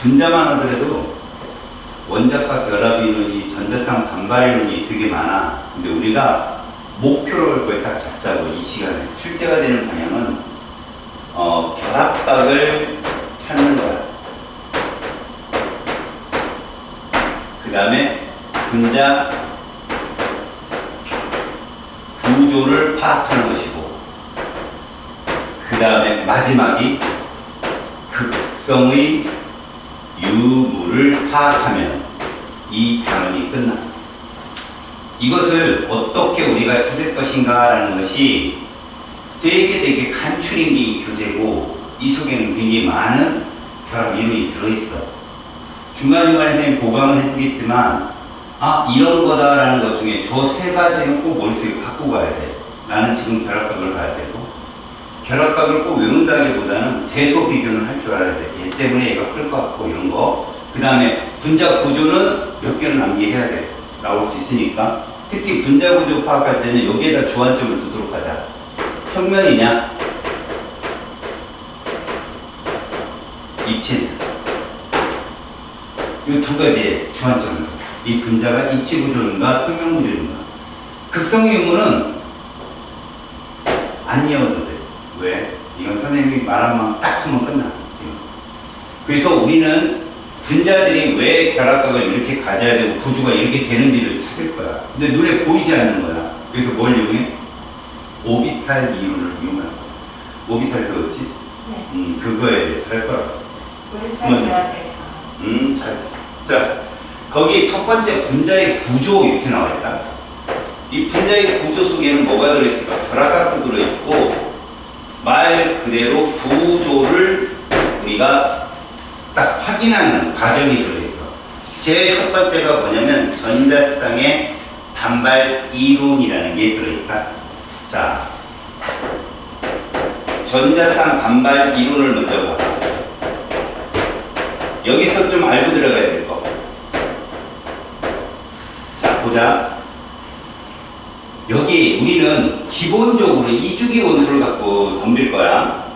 분자만 하더라도 원자과 결합 이론이 전자쌍 반발 이론이 되게 많아. 근데 우리가 목표를 그걸 딱 잡자고 이 시간에 출제가 되는 방향은 결합각을 찾는 거야. 그 다음에 분자 구조를 파악하는 것이고, 그 다음에 마지막이 극성의 유무를 파악하면 이 단원이 끝나. 이것을 어떻게 우리가 찾을 것인가라는 것이 되게 간추린 게 이 교재고, 이 속에는 굉장히 많은 결합 이론이 들어있어. 중간중간에 선생님 보강을 해주겠지만, 이런 거다라는 것 중에 저 세 가지는 꼭 머릿속에 갖고 가야 돼. 나는 지금 결합각을 봐야 되고, 결합각을 꼭 외운다기보다는 대소 비교는 할 줄 알아야 돼. 얘 때문에 얘가 클 것 같고 이런 거. 그 다음에 분자 구조는 몇 개는 암기해야 돼. 나올 수 있으니까. 특히 분자 구조 파악할 때는 여기에다 주안점을 두도록 하자. 평면이냐? 입체냐? 이 두 가지의 주안점을 둬. 이 분자가 입체 구조인가 평면 구조인가. 극성의 유무는 안 이어도 돼. 왜? 이건 선생님이 말한 만큼 딱 하면 끝나. 그래서 우리는 분자들이 왜 결합각을 이렇게 가져야 되고 구조가 이렇게 되는지를 찾을 거야. 근데 눈에 보이지 않는 거야. 그래서 뭘 이용해? 오비탈 이론을 이용할 거야. 오비탈 그거지? 네. 그거에 대해서 할 거라고. 오비탈 제가 제일 잘했어. 자, 거기 첫 번째 분자의 구조 이렇게 나와 있다. 이 분자의 구조 속에는 뭐가 들어있을까? 결합각도 들어있고, 말 그대로 구조를 우리가 딱 확인하는 과정이 들어있어. 제일 첫 번째가 뭐냐면 전자쌍의 반발 이론이라는 게 들어있다. 자, 전자쌍 반발 이론을 먼저 봐. 여기서 좀 알고 들어가야 될 거. 자, 보자. 여기 우리는 기본적으로 이주기 원소를 갖고 덤빌 거야.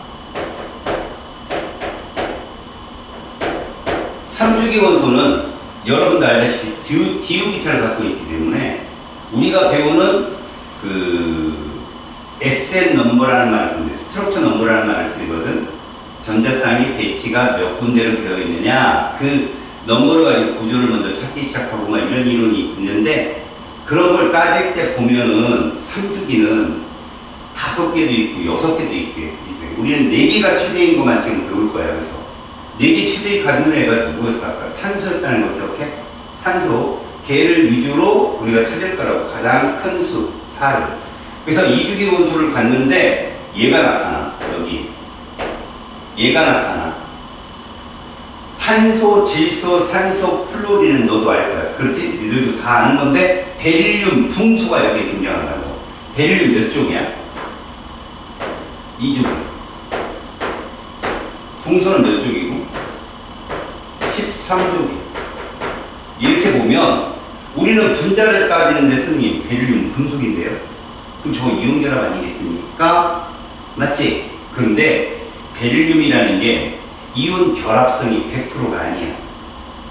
3주기 원소는 여러분도 알다시피 DUB타를 갖고 있기 때문에 우리가 배우는 그 SN 넘버라는 말을 쓰는데, 스트럭처 넘버라는 말을 쓰거든. 전자쌍이 배치가 몇 군데로 되어 있느냐, 그 넘버를 가지고 구조를 먼저 찾기 시작하고 막 이런 이론이 있는데, 그런 걸 따질 때 보면은 3주기는 5개도 있고 6개도 있고, 우리는 4개가 최대인 것만 지금 배울 거야. 그래서 4개 최대의 갖는 애가 누구였어? 아까 탄소였다는 거 기억해? 탄소. 걔를 위주로 우리가 찾을 거라고. 가장 큰 수, 4를. 그래서 2주기 원소를 갖는데 얘가 나타나. 여기. 얘가 나타나. 탄소, 질소, 산소, 플로리는 너도 알 거야. 그렇지? 니들도 다 아는 건데, 베릴륨, 붕소가 여기에 등장한다고. 베릴륨 몇 쪽이야? 2쪽. 붕소는 몇 쪽이고? 13쪽이야. 이렇게 보면 우리는 분자를 따지는데 쓰는 베릴륨, 금속인데요. 그럼 저거 이온결합 아니겠습니까? 맞지? 그런데 베릴륨이라는 게 이온 결합성이 100%가 아니야.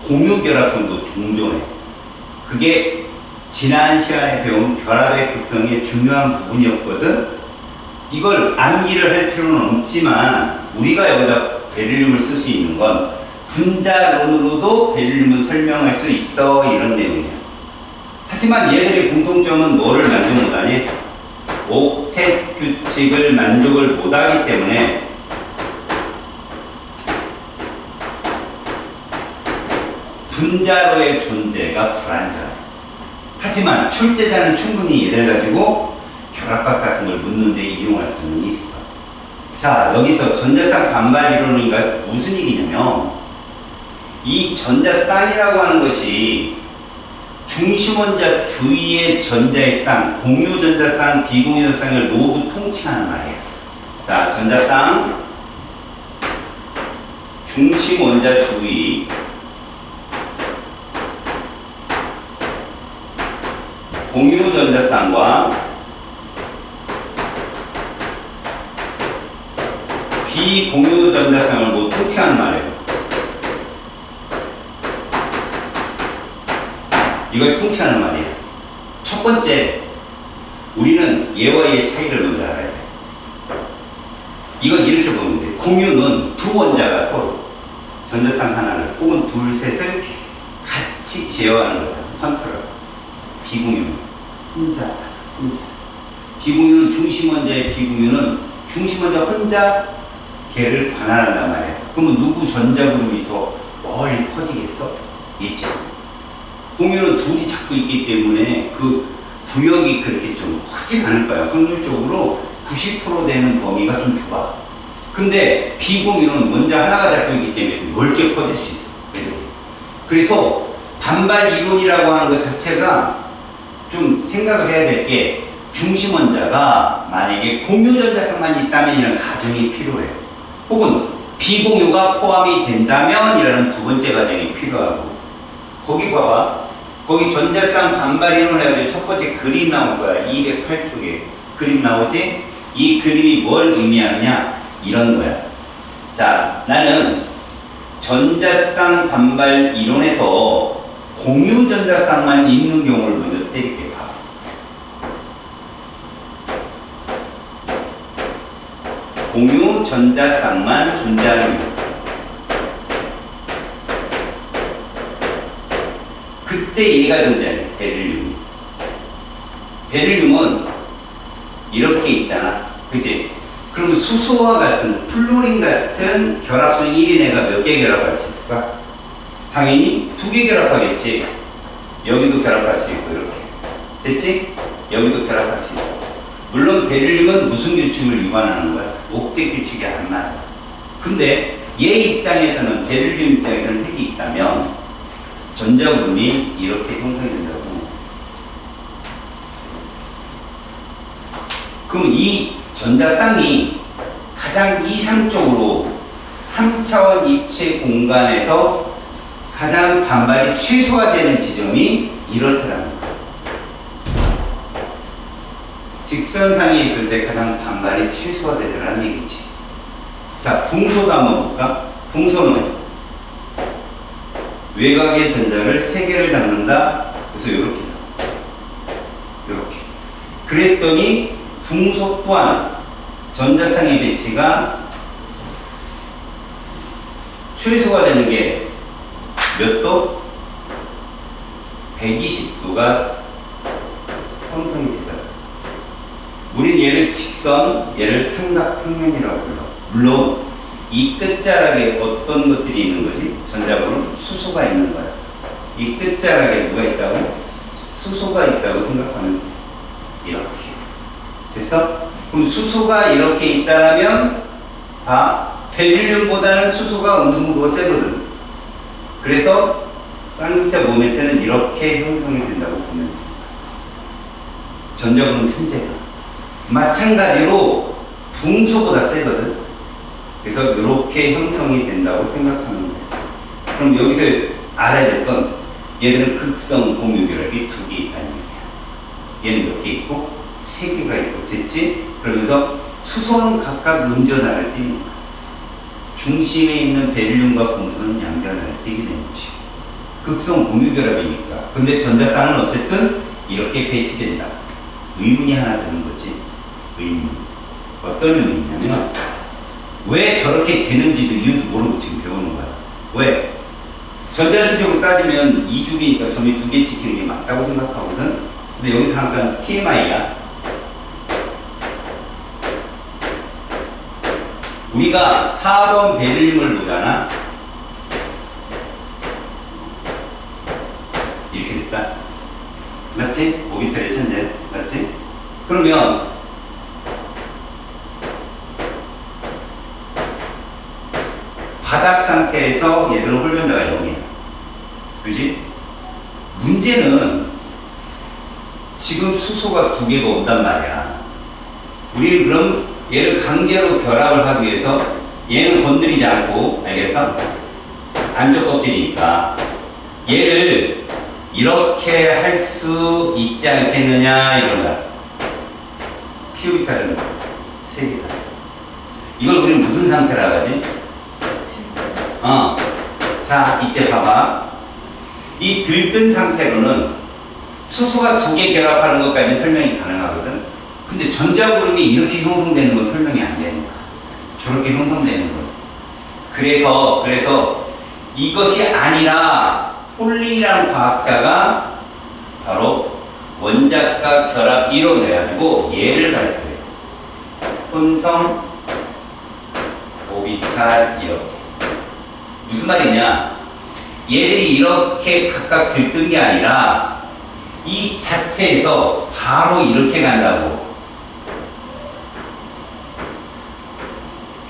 공유 결합성도 종존해. 그게 지난 시간에 배운 결합의 극성의 중요한 부분이었거든. 이걸 암기를 할 필요는 없지만 우리가 여기다 베릴륨을 쓸 수 있는 건 분자론으로도 베릴륨을 설명할 수 있어, 이런 내용이야. 하지만 얘들의 공통점은 뭐를 만족 못하니? 옥텟 규칙을 만족을 못하기 때문에 분자로의 존재가 불안정해. 하지만 출제자는 충분히 얘들 가지고 결합각 같은 걸 묻는데 이용할 수는 있어. 자, 여기서 전자쌍 반발 이론이가 무슨 얘기냐면, 이 전자쌍이라고 하는 것이 중심원자 주위의 전자의 쌍, 공유 전자쌍, 비공유 전자쌍을 모두 통칭하는 말이에요. 자, 전자쌍, 중심원자 주위, 공유 전자쌍과 비공유 전자쌍을 모두 통칭하는 말이에요. 이걸 통치하는 말이야. 첫 번째, 우리는 얘와 얘의 차이를 먼저 알아야 돼. 이건 이렇게 보면 돼. 공유는 두 원자가 서로 전자쌍 하나를 혹은 둘, 셋을 같이 제어하는 거잖아. 컨트롤. 비공유는 혼자잖아. 혼자. 비공유는 중심 원자의 비공유는 중심 원자 혼자 걔를 관할한단 말이야. 그러면 누구 전자 그룹이 더 멀리 퍼지겠어? 있지. 공유는 둘이 잡고 있기 때문에 그 구역이 그렇게 좀 크진 않을 거야. 확률적으로 90% 되는 범위가 좀 좁아. 근데 비공유는 원자 하나가 잡고 있기 때문에 넓게 퍼질 수 있어. 애들이. 그래서 반발 이론이라고 하는 것 자체가 좀 생각을 해야 될 게 중심 원자가 만약에 공유 전자쌍만 있다면 이런 가정이 필요해요. 혹은 비공유가 포함이 된다면 이라는 두 번째 가정이 필요하고 거기 봐봐. 거기 전자쌍 반발 이론 해가지고 첫 번째 그림 나올 거야. 208쪽에 그림 나오지? 이 그림이 뭘 의미하느냐? 이런 거야. 자, 나는 전자쌍 반발 이론에서 공유 전자쌍만 있는 경우를 먼저 때릴게. 봐. 공유 전자쌍만 존재하는 경우. 그때 얘가 존재해. 베릴륨이. 베릴륨은 이렇게 있잖아. 그치? 그러면 수소와 같은 플로린 같은 결합성 1인 애가 몇 개 결합할 수 있을까? 당연히 2개 결합하겠지. 여기도 결합할 수 있고 이렇게. 됐지? 여기도 결합할 수 있어. 물론 베릴륨은 무슨 규칙을 위반하는 거야? 옥텟 규칙이 안 맞아. 근데 얘 입장에서는 베릴륨 입장에서는 핵이 있다면 전자그룹이 이렇게 형성이 된다고. 그럼 이 전자쌍이 가장 이상적으로 3차원 입체 공간에서 가장 반발이 최소화 되는 지점이 이렇더라는 거예요. 직선상에 있을 때 가장 반발이 최소화되더라는 얘기지. 자, 붕소도 한번 볼까? 붕소는 외곽의 전자를 3개를 담는다. 그래서 이렇게 잡아. 이렇게. 그랬더니 붕소 또한 전자쌍의 배치가 최소화 되는 게 몇 도? 120도가 형성이 되다. 우린 얘를 직선, 얘를 삼각평면이라고 불러. 물론 이 끝자락에 어떤 것들이 있는 거지? 전자그룹 수소가 있는 거야. 이 끝자락에 누가 있다고? 수소가 있다고 생각하면 이렇게. 됐어? 그럼 수소가 이렇게 있다면 베릴륨보다는 수소가 음승도가 세거든. 그래서 쌍극자 모멘트는 이렇게 형성이 된다고 보면 됩니다. 전자그룹 편제가. 마찬가지로 붕소보다 세거든. 그래서 이렇게 형성이 된다고 생각하면 돼. 그럼 여기서 알아야 될 건 얘들은 극성 공유 결합이 2개 있다는 얘기야. 얘는 몇 개 있고 3개가 있고. 됐지? 그러면서 수소는 각각 음전하를 띄는 거야. 중심에 있는 베릴륨과 붕소는 양전하를 띄게 되는 것이. 극성 공유 결합이니까. 근데 전자쌍은 어쨌든 이렇게 배치된다. 의문이 하나 드는 거지. 의문. 어떤 의문이냐면 왜 저렇게 되는지도 이유도 모르고 지금 배우는 거야. 왜? 전자줄적으로 따지면 2줄이니까 점이 2개 찍히는 게 맞다고 생각하거든. 근데 여기서 잠깐 TMI야. 우리가 4번 베릴륨을 보잖아. 이렇게 됐다. 맞지? 오비탈의 천재. 맞지? 그러면 바닥 상태에서 얘들은 홀전자가 0이야. 그지? 문제는 지금 수소가 2개가 온단 말이야. 우리는 그럼 얘를 강제로 결합을 하기 위해서 얘는 건드리지 않고, 알겠어? 안쪽 껍질이니까 얘를 이렇게 할 수 있지 않겠느냐 이런 거야. 피오비탈은 3개다. 이걸 우리는 무슨 상태라고 하지? 자, 이때 봐봐. 이 들뜬 상태로는 수소가 두 개 결합하는 것까지는 설명이 가능하거든. 근데 전자구름이 이렇게 형성되는 건 설명이 안 되는 거야. 저렇게 형성되는 거야. 그래서 이것이 아니라 폴링이라는 과학자가 바로 원자과 결합 이론을 해가지고 얘를 발표해. 혼성 오비탈 이렇게. 무슨 말이냐? 얘들이 이렇게 각각 들뜬 게 아니라 이 자체에서 바로 이렇게 간다고.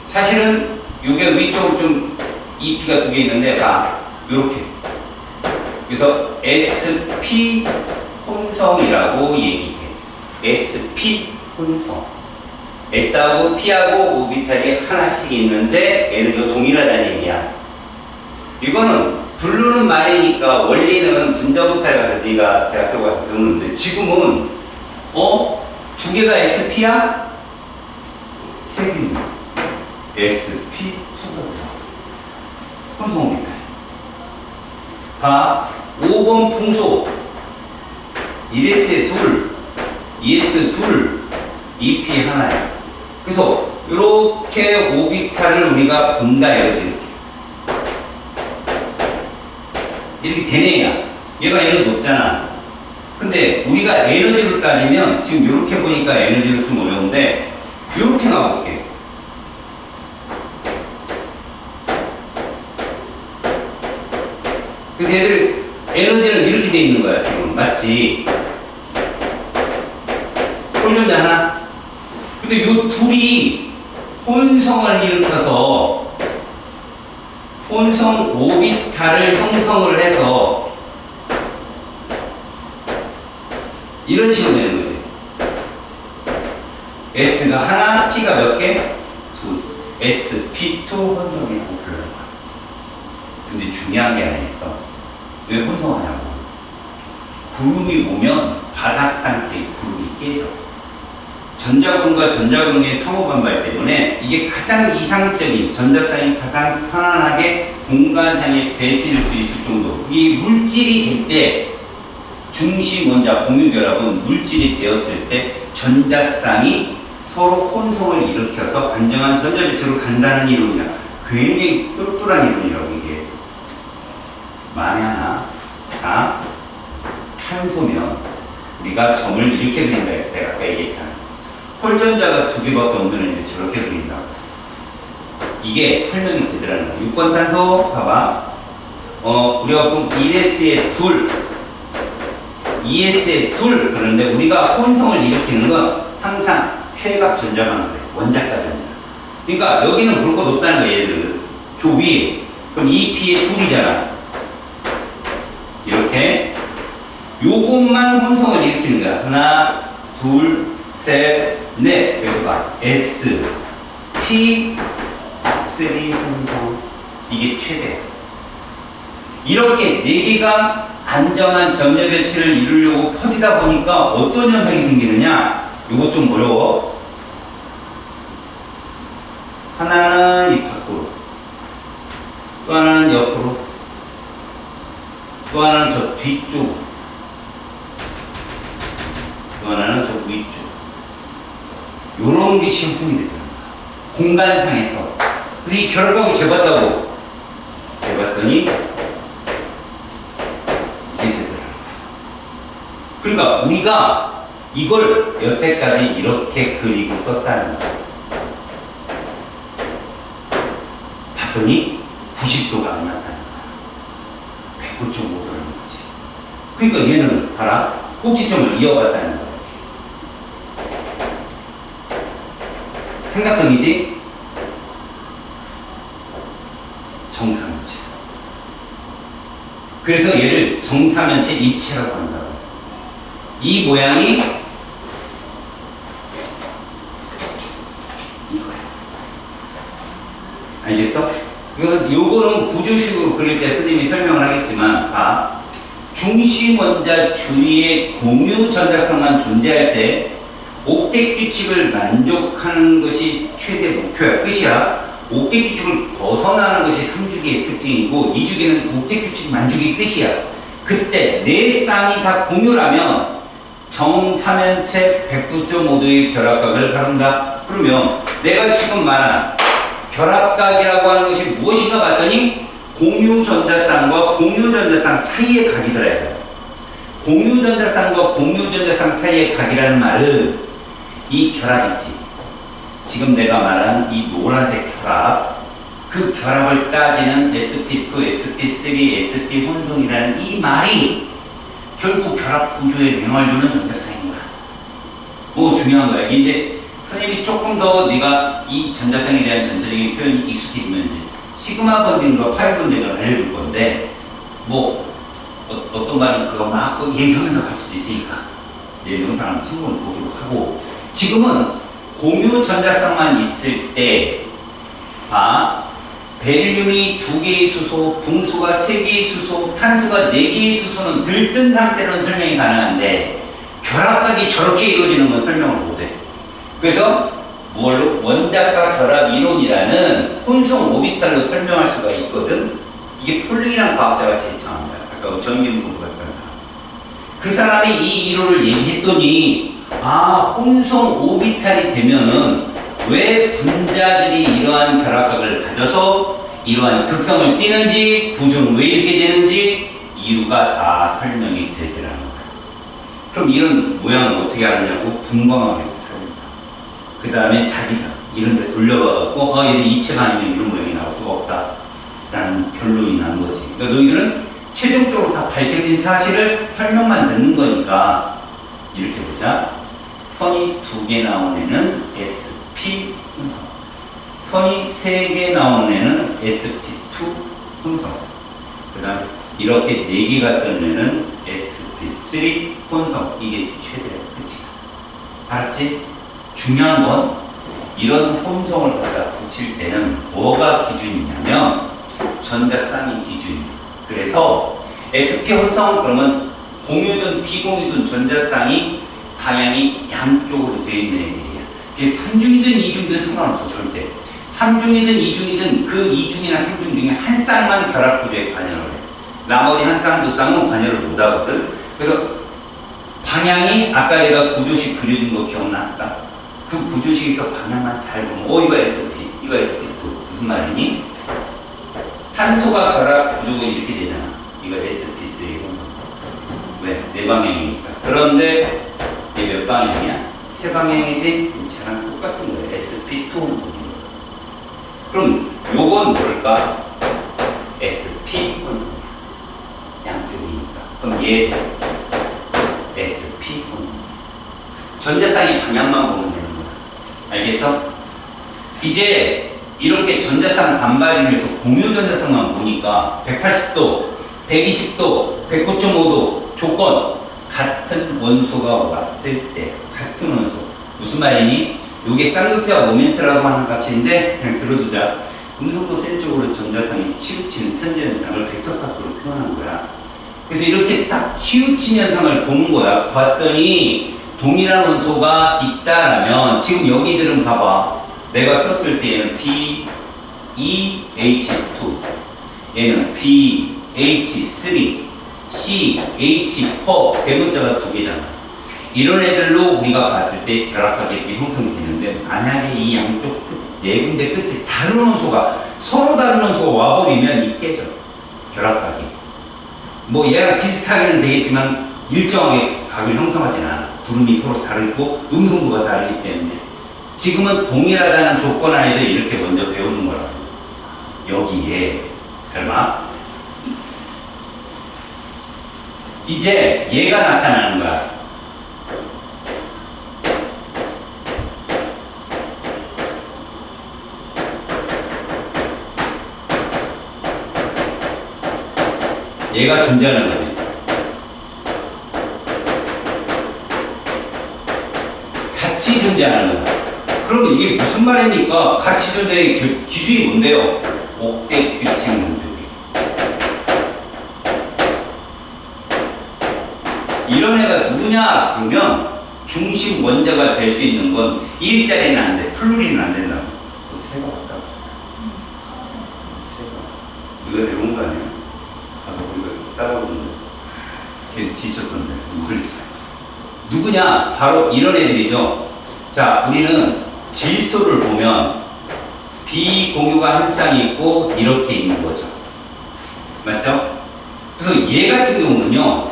사실은 요게 위쪽으로 좀 EP가 두 개 있는데 봐. 요렇게. 그래서 SP 혼성이라고 얘기해. SP 혼성. S하고 P하고 오비탈이 하나씩 있는데 에너지가 동일하다는 얘기야. 이거는 블루는 말이니까 원리는 분자오비탈 가서 네가 대학교 가서 배우는데 지금은 두 개가 SP야? 세 개는 SP2가 혼성 오비탈. 봐. 5번 풍소 1S에 둘, 2S 둘, 2P 하나야. 그래서 이렇게 오비탈을 우리가 본다 이거지. 이렇게 되는 애야. 얘가 에너지 높잖아. 근데 우리가 에너지로 따지면 지금 이렇게 보니까 에너지가 좀 어려운데 이렇게 가볼게. 그래서 얘들 에너지는 이렇게 돼 있는 거야 지금. 맞지? 홀전자 하나. 근데 이 둘이 혼성을 일으켜서 혼성 오비탈을 형성을 해서 이런 식으로 되는 거지. S가 하나, P가 몇 개? 둘. SP2 혼성이라고 불러요. 근데 중요한 게 하나 있어. 왜 혼성하냐고. 구름이 오면 바닥 상태의 구름이 깨져. 전자구름과 전자구름의 상호반발 때문에 이게 가장 이상적인 전자쌍이 가장 편안하게 공간상에 배치될 수 있을 정도. 이 물질이 될 때 중심 원자 공유결합은 물질이 되었을 때 전자쌍이 서로 혼성을 일으켜서 안정한 전자배치로 간다는 이론이야. 굉장히 똘똘한 이론이라고 이게. 만에 하나 탄소면 우리가 점을 이렇게 그린다 해서 내가 아까 얘기했잖아. 홀전자가 두 개밖에 없는 이제 저렇게 그린다고. 이게 설명이 되더라는 거야. 6번 탄소 봐봐. 우리가 보면 1S에 둘, 2S에 둘 그런데 우리가 혼성을 일으키는 건 항상 최각 전자만 그래. 원자가 전자. 그러니까 여기는 볼 것 없다는 거야 얘들은. 저 위에. 그럼 2P에 둘이잖아. 이렇게. 요것만 혼성을 일으키는 거야. 하나, 둘, 셋, 넷. 여기 봐. S, P, 3 혼성. 이게 최대. 이렇게 네 개가 안정한 점자 배치를 이루려고 퍼지다 보니까 어떤 현상이 생기느냐? 요거 좀 어려워. 하나는 이 밖으로, 또 하나는 옆으로, 또 하나는 저 뒤쪽, 또 하나는 저 위쪽. 요런 게 형성이 되더라고요. 공간상에서. 그래서 이 결과를 재봤다고. 재봤더니 이게 되더라고요. 그러니까 우리가 이걸 여태까지 이렇게 그리고 썼다는 거예요. 봤더니 90도가 안 났다는 거야. 109.5도라는 거지. 그러니까 얘는 봐라. 꼭지점을 이어갔다는 거야. 삼각형이지? 정사면체. 그래서 얘를 정사면체 입체라고 한다고. 이 모양이 이거야. 알겠어? 요거는 구조식으로 그릴 때 선생님이 설명을 하겠지만, 봐. 중심 원자 주위에 공유 전자성만 존재할 때 옥텟 규칙을 만족하는 것이 최대 목표야. 끝이야. 옥텟 규칙을 벗어나는 것이 3주기의 특징이고 2주기는 옥텟 규칙 만족이 끝이야. 그때 네 쌍이 다 공유라면 정사면체 109.5도의 결합각을 가른다. 그러면 내가 지금 말한 결합각이라고 하는 것이 무엇인가 봤더니 공유전자쌍과 공유전자쌍 사이의 각이 들어야 돼요. 공유전자쌍과 공유전자쌍 사이의 각이라는 말은 이 결합 있지. 지금 내가 말한 이 노란색 결합, 그 결합을 따지는 sp2, sp3, sp 혼성이라는 이 말이 결국 결합 구조에 영향을 주는 전자쌍인 거야. 뭐 중요한 거야. 이제 선생님이 조금 더 네가 이 전자쌍에 대한 전체적인 표현이 익숙해지면 이제 시그마 번딩과 파이 번딩을 알려줄 건데 뭐 어떤 말은 그거 막 얘기하면서 갈 수도 있으니까 내 영상을 참고를 보도록 하고 지금은 공유 전자쌍만 있을 때 베릴륨이 2개의 수소, 붕수가 3개의 수소, 탄소가 4개의 수소는 들뜬 상태로는 설명이 가능한데 결합각이 저렇게 이루어지는 건 설명을 못해. 그래서 무얼로? 원자과 결합 이론이라는 혼성 오비탈로 설명할 수가 있거든. 이게 폴링이라는 과학자가 제창한 거야. 아까 전기음성 같은 그 사람이 이 이론을 얘기했더니 혼성 오비탈이 되면은 왜 분자들이 이러한 결합각을 가져서 이러한 극성을 띠는지 구조는 왜 이렇게 되는지 이유가 다 설명이 되더라는 거야. 그럼 이런 모양을 어떻게 알았냐고 분광학에서 찾습니다. 그 다음에 자기장 이런 데 돌려봐갖고 얘는 이체가 아니면 이런 모양이 나올 수가 없다 라는 결론이 난 거지. 그러니까 너희들은 최종적으로 다 밝혀진 사실을 설명만 듣는 거니까 이렇게 보자. 선이 2개 나온 애는 SP 혼성, 선이 3개 나온 애는 SP2 혼성, 그 다음 이렇게 4개가 뜬 애는 SP3 혼성. 이게 최대의 끝이다. 알았지? 중요한 건 이런 혼성을 갖다 붙일 때는 뭐가 기준이냐면 전자쌍이 기준이에요. 그래서 SP 혼성 그러면 공유든 비공유든 전자쌍이 방향이 양쪽으로 되어 있는 애들이야. 그게 3중이든 2중이든 상관없어. 절대 3중이든 2중이든 그 2중이나 3중 중에 한 쌍만 결합 구조에 관여를 해. 나머지 한 쌍, 두 쌍은 관여를 못 하거든. 그래서 방향이 아까 내가 구조식 그려준 거 기억나? 그 구조식에서 방향만 잘 보면 이거 SP, 이거 SP2 무슨 말이니? 탄소가 결합 구조가 이렇게 되잖아. 이거 SP3 혼성. 왜? 네 방향이니까. 그런데 이게 몇 방향이야? 세 방향이지? 쟤랑 똑같은 거예요. SP2 혼성이에요. 그럼 요건 뭘까? SP 혼성이야. 양쪽이니까. 그럼 얘도 SP 혼성이야. 전자쌍의 방향만 보면 되는 거야. 알겠어? 이제 이렇게 전자쌍 반발인에서 공유 전자쌍만 보니까 180도, 120도, 109.5도 조건 같은 원소가 왔을 때 같은 원소 무슨 말이니? 이게 쌍극자 모멘트라고 하는 값인데 그냥 들어두자. 음성도 센 쪽으로 전자쌍이 치우치는 편재 현상을 벡터 값으로 표현한 거야. 그래서 이렇게 딱 치우친 현상을 보는 거야. 봤더니 동일한 원소가 있다라면 지금 여기들은 봐봐. 내가 썼을 때 얘는 BeH2 얘는 BH3 CH4 대문자가 2개잖아. 이런 애들로 우리가 봤을 때 결합각이 이렇게 형성이 되는데 만약에 이 양쪽 네 군데 끝에 다른 원소가 서로 다른 원소가 와버리면 이 깨져. 결합각이. 뭐 얘랑 비슷하게는 되겠지만 일정하게 각을 형성하지는 않아. 구름이 서로 다르고 음성도가 다르기 때문에 지금은 동일하다는 조건 안에서 이렇게 먼저 배우는 거라고. 여기에 잘 봐. 이제 얘가 나타나는 거야. 얘가 존재하는 거지. 같이 존재하는 거야. 그럼 이게 무슨 말입니까? 같이 존재의 기준이 뭔데요? 옥대 규칙 문제기. 이런 애가 누구냐? 그러면 중심 원자가 될 수 있는 건 일자리는 안 돼. 플루리는 안 된다고. 새가 왔다. 새가. 이거 내려온 거 아니야? 아까 우리가 따라오는 거. 누구냐? 바로 이런 애들이죠. 자, 우리는 질소를 보면 비공유가 한 쌍이 있고 이렇게 있는 거죠. 맞죠? 그래서 얘 같은 경우는요,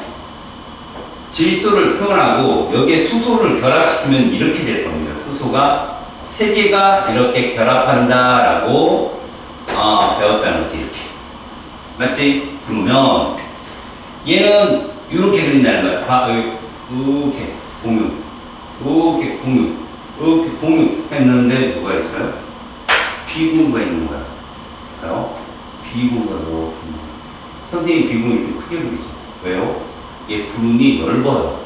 질소를 표현하고 여기에 수소를 결합시키면 이렇게 될 겁니다. 수소가 세 개가 이렇게 결합한다라고 배웠다는 거지. 이렇게. 맞지? 그러면 얘는 이렇게 그린다는 거야. 이렇게 공유, 이렇게 공유, 이렇게 공유 했는데 누가 있어요? 비공유가 있는 거야. 봐요? 비공유가 이렇게 있는 거야. 선생님 비공유 이렇게 크게 그리죠. 왜요? 얘 구름이 넓어요.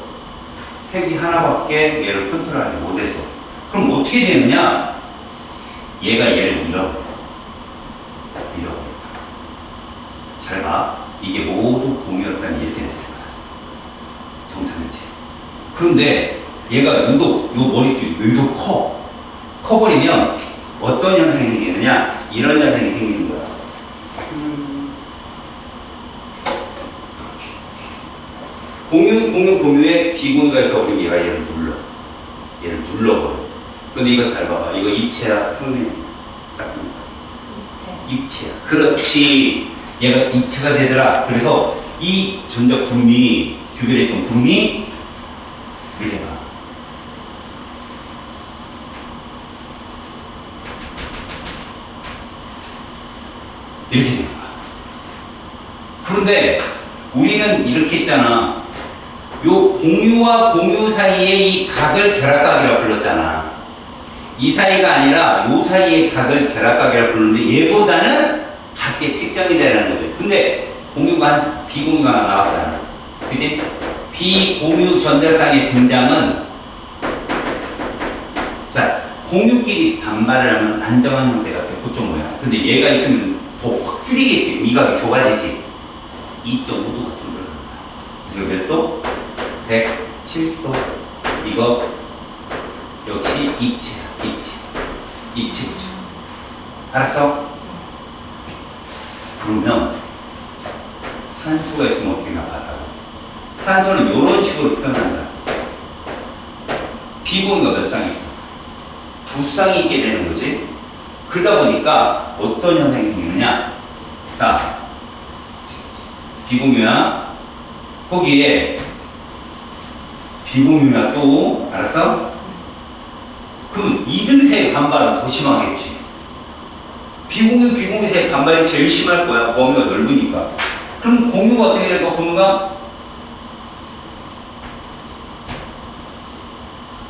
핵이 하나밖에 얘를 컨트롤하지 못해서. 그럼 어떻게 되느냐? 얘가 얘를 밀어버려. 잘 봐. 이게 모두 공유였다니 이렇게 됐을 거야. 정상이지. 그런데 얘가 유독, 요 머리띠 유독 커. 커버리면 어떤 현상이 생기느냐? 이런 현상이 생기는 거야. 공유에 비공유가 있어버리면 얘가 얘를 눌러. 얘를 눌러버려. 근데 이거 잘 봐봐. 이거 입체야, 평면이야. 딱 입체야. 그렇지. 얘가 입체가 되더라. 그래서 이 전자 구름이, 규별했던 구름이 이렇게 가. 이렇게 되는 거야. 그런데 우리는 이렇게 했잖아. 요 공유와 공유 사이의 이 각을 결합각이라고 불렀잖아. 이 사이가 아니라 요 사이의 각을 결합각이라고 불렀는데 얘보다는 작게 측정이 되라는 거죠. 근데 공유가 비공유가 나왔잖아. 그지? 비공유 전자쌍의 등장은, 자, 공유끼리 반발을 하면 안정한 형태가 돼. 그쪽 모양. 근데 얘가 있으면 더 확 줄이겠지. 미각이 좁아지지. 2.5도가 줄어든다. 그래서 몇 도? 107도. 이거 역시 입체야. 입체구조. 알았어? 그러면 산소가 있으면 어떻게 나갈까? 산소는 이런 식으로 표현한다. 비공유가 몇 쌍 있어? 두 쌍이 있게 되는 거지. 그러다 보니까 어떤 현상이 생기느냐? 자, 비공유야. 거기에 비공유야 또. 알았어? 그럼 이들 사이 반발은 더 심하겠지. 비공유 사이 반발이 제일 심할 거야. 범위가 넓으니까. 그럼 공유가 어떻게 될까? 공유가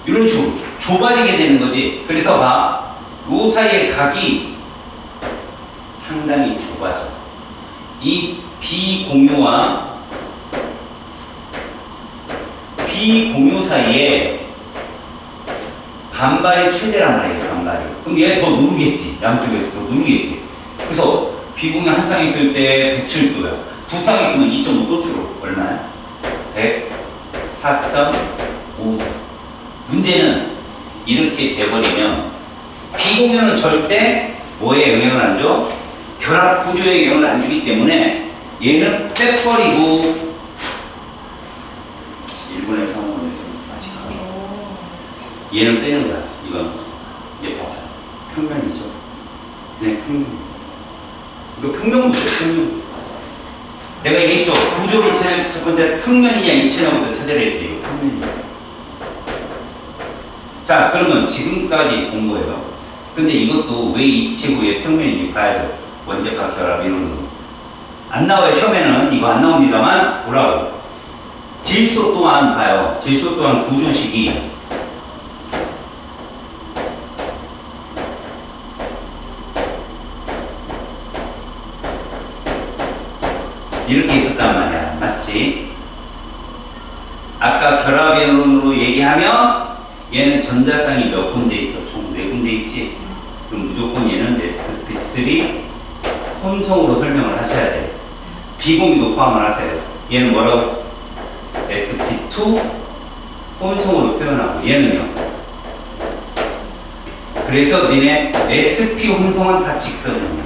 이런 식으로 좁아지게 되는 거지. 그래서 봐. 요 사이의 각이 상당히 좁아져. 이 비공유와 비공유 사이에 반발이 최대란 말이에요. 반발이. 그럼 얘 더 누르겠지. 양쪽에서 더 누르겠지. 그래서 비공유 한 쌍 있을 때 107도야. 두 쌍 있으면 2.5도 줄어. 얼마야? 104.5도. 문제는 이렇게 돼버리면 비공유는 절대 뭐에 영향을 안 줘? 결합 구조에 영향을 안 주기 때문에 얘는 빼버리고 일본의 상황을 다시 가고 얘는 빼는 거야. 이건 얘 봐봐. 평면이죠. 그냥 평면. 이거 평면부터 평면. 내가 얘기했죠. 구조를 첫 번째 평면이냐 입체냐부터 찾아야 지. 이거 평면이야. 자, 그러면 지금까지 본 거예요. 근데 이것도 왜 입체고 왜 평면인지 봐야죠. 원자과 결합 이론으로. 안 나와요. 시험에는 이거 안 나옵니다만 보라고. 질소 또한 봐요. 질소 또한 구조식이 이렇게 있었단 말이야. 맞지? 아까 결합 이론으로 얘기하면 얘는 전자쌍이 몇 군데 있어? 총 4군데 있지? 그럼 무조건 얘는 sp3 혼성으로 설명을 하셔야 돼요. 비공유도 포함을 하세요. 얘는 뭐라고? sp2 혼성으로 표현하고 얘는요. 그래서 니네 sp 혼성은 다 직선이냐.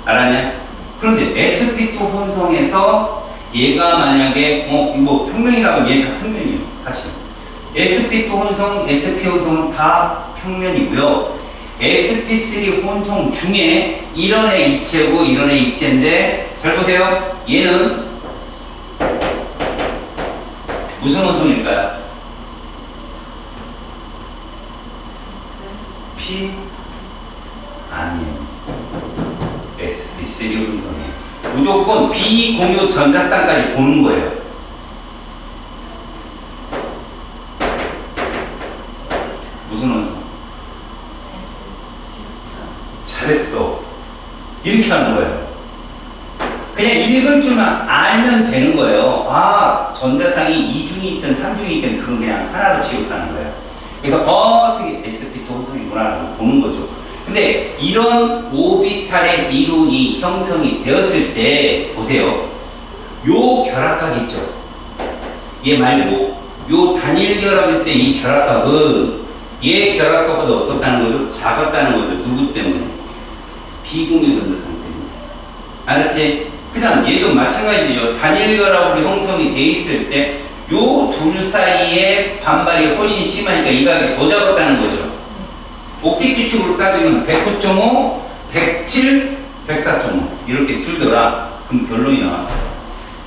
알았냐? 그런데 sp2 혼성에서 얘가 만약에 이거 평면이라고 얘 다 평면이에요. 사실. sp2 혼성, sp 혼성은 다 평면이고요. sp3 혼성 중에 이런 애 입체고 이런 애 입체인데 잘 보세요. 얘는 무슨 혼성일까요? P? 아니에요. sp3 혼성이에요. 무조건 비공유 전자쌍까지 보는 거예요. 무슨 혼성? 잘했어. 이렇게 하는 거예요. 그냥 읽을 줄만 알면 되는 거예요. 아, 전자쌍이 2중이 있든 3중이 있든 그건 그냥 하나로 취급하는 거예요. 그래서 저기 sp2 혼성이구나 보는 거죠. 근데 이런 오비탈의 이론이 형성이 되었을 때 보세요. 요 결합각 있죠. 얘 말고 요 단일 결합일 때 이 결합각은 얘 결합각보다 어떻다는 거죠? 작았다는 거죠. 누구 때문에? 비공유 전자쌍 때문에. 알았지? 그 다음 얘도 마찬가지죠. 단일 결합으로 형성이 돼 있을 때 요 둘 사이에 반발이 훨씬 심하니까 이 각이 더 작았다는 거죠. 옵틱 규칙으로 따지면 109.5, 107, 104.5 이렇게 줄더라. 그럼 결론이 나왔어요.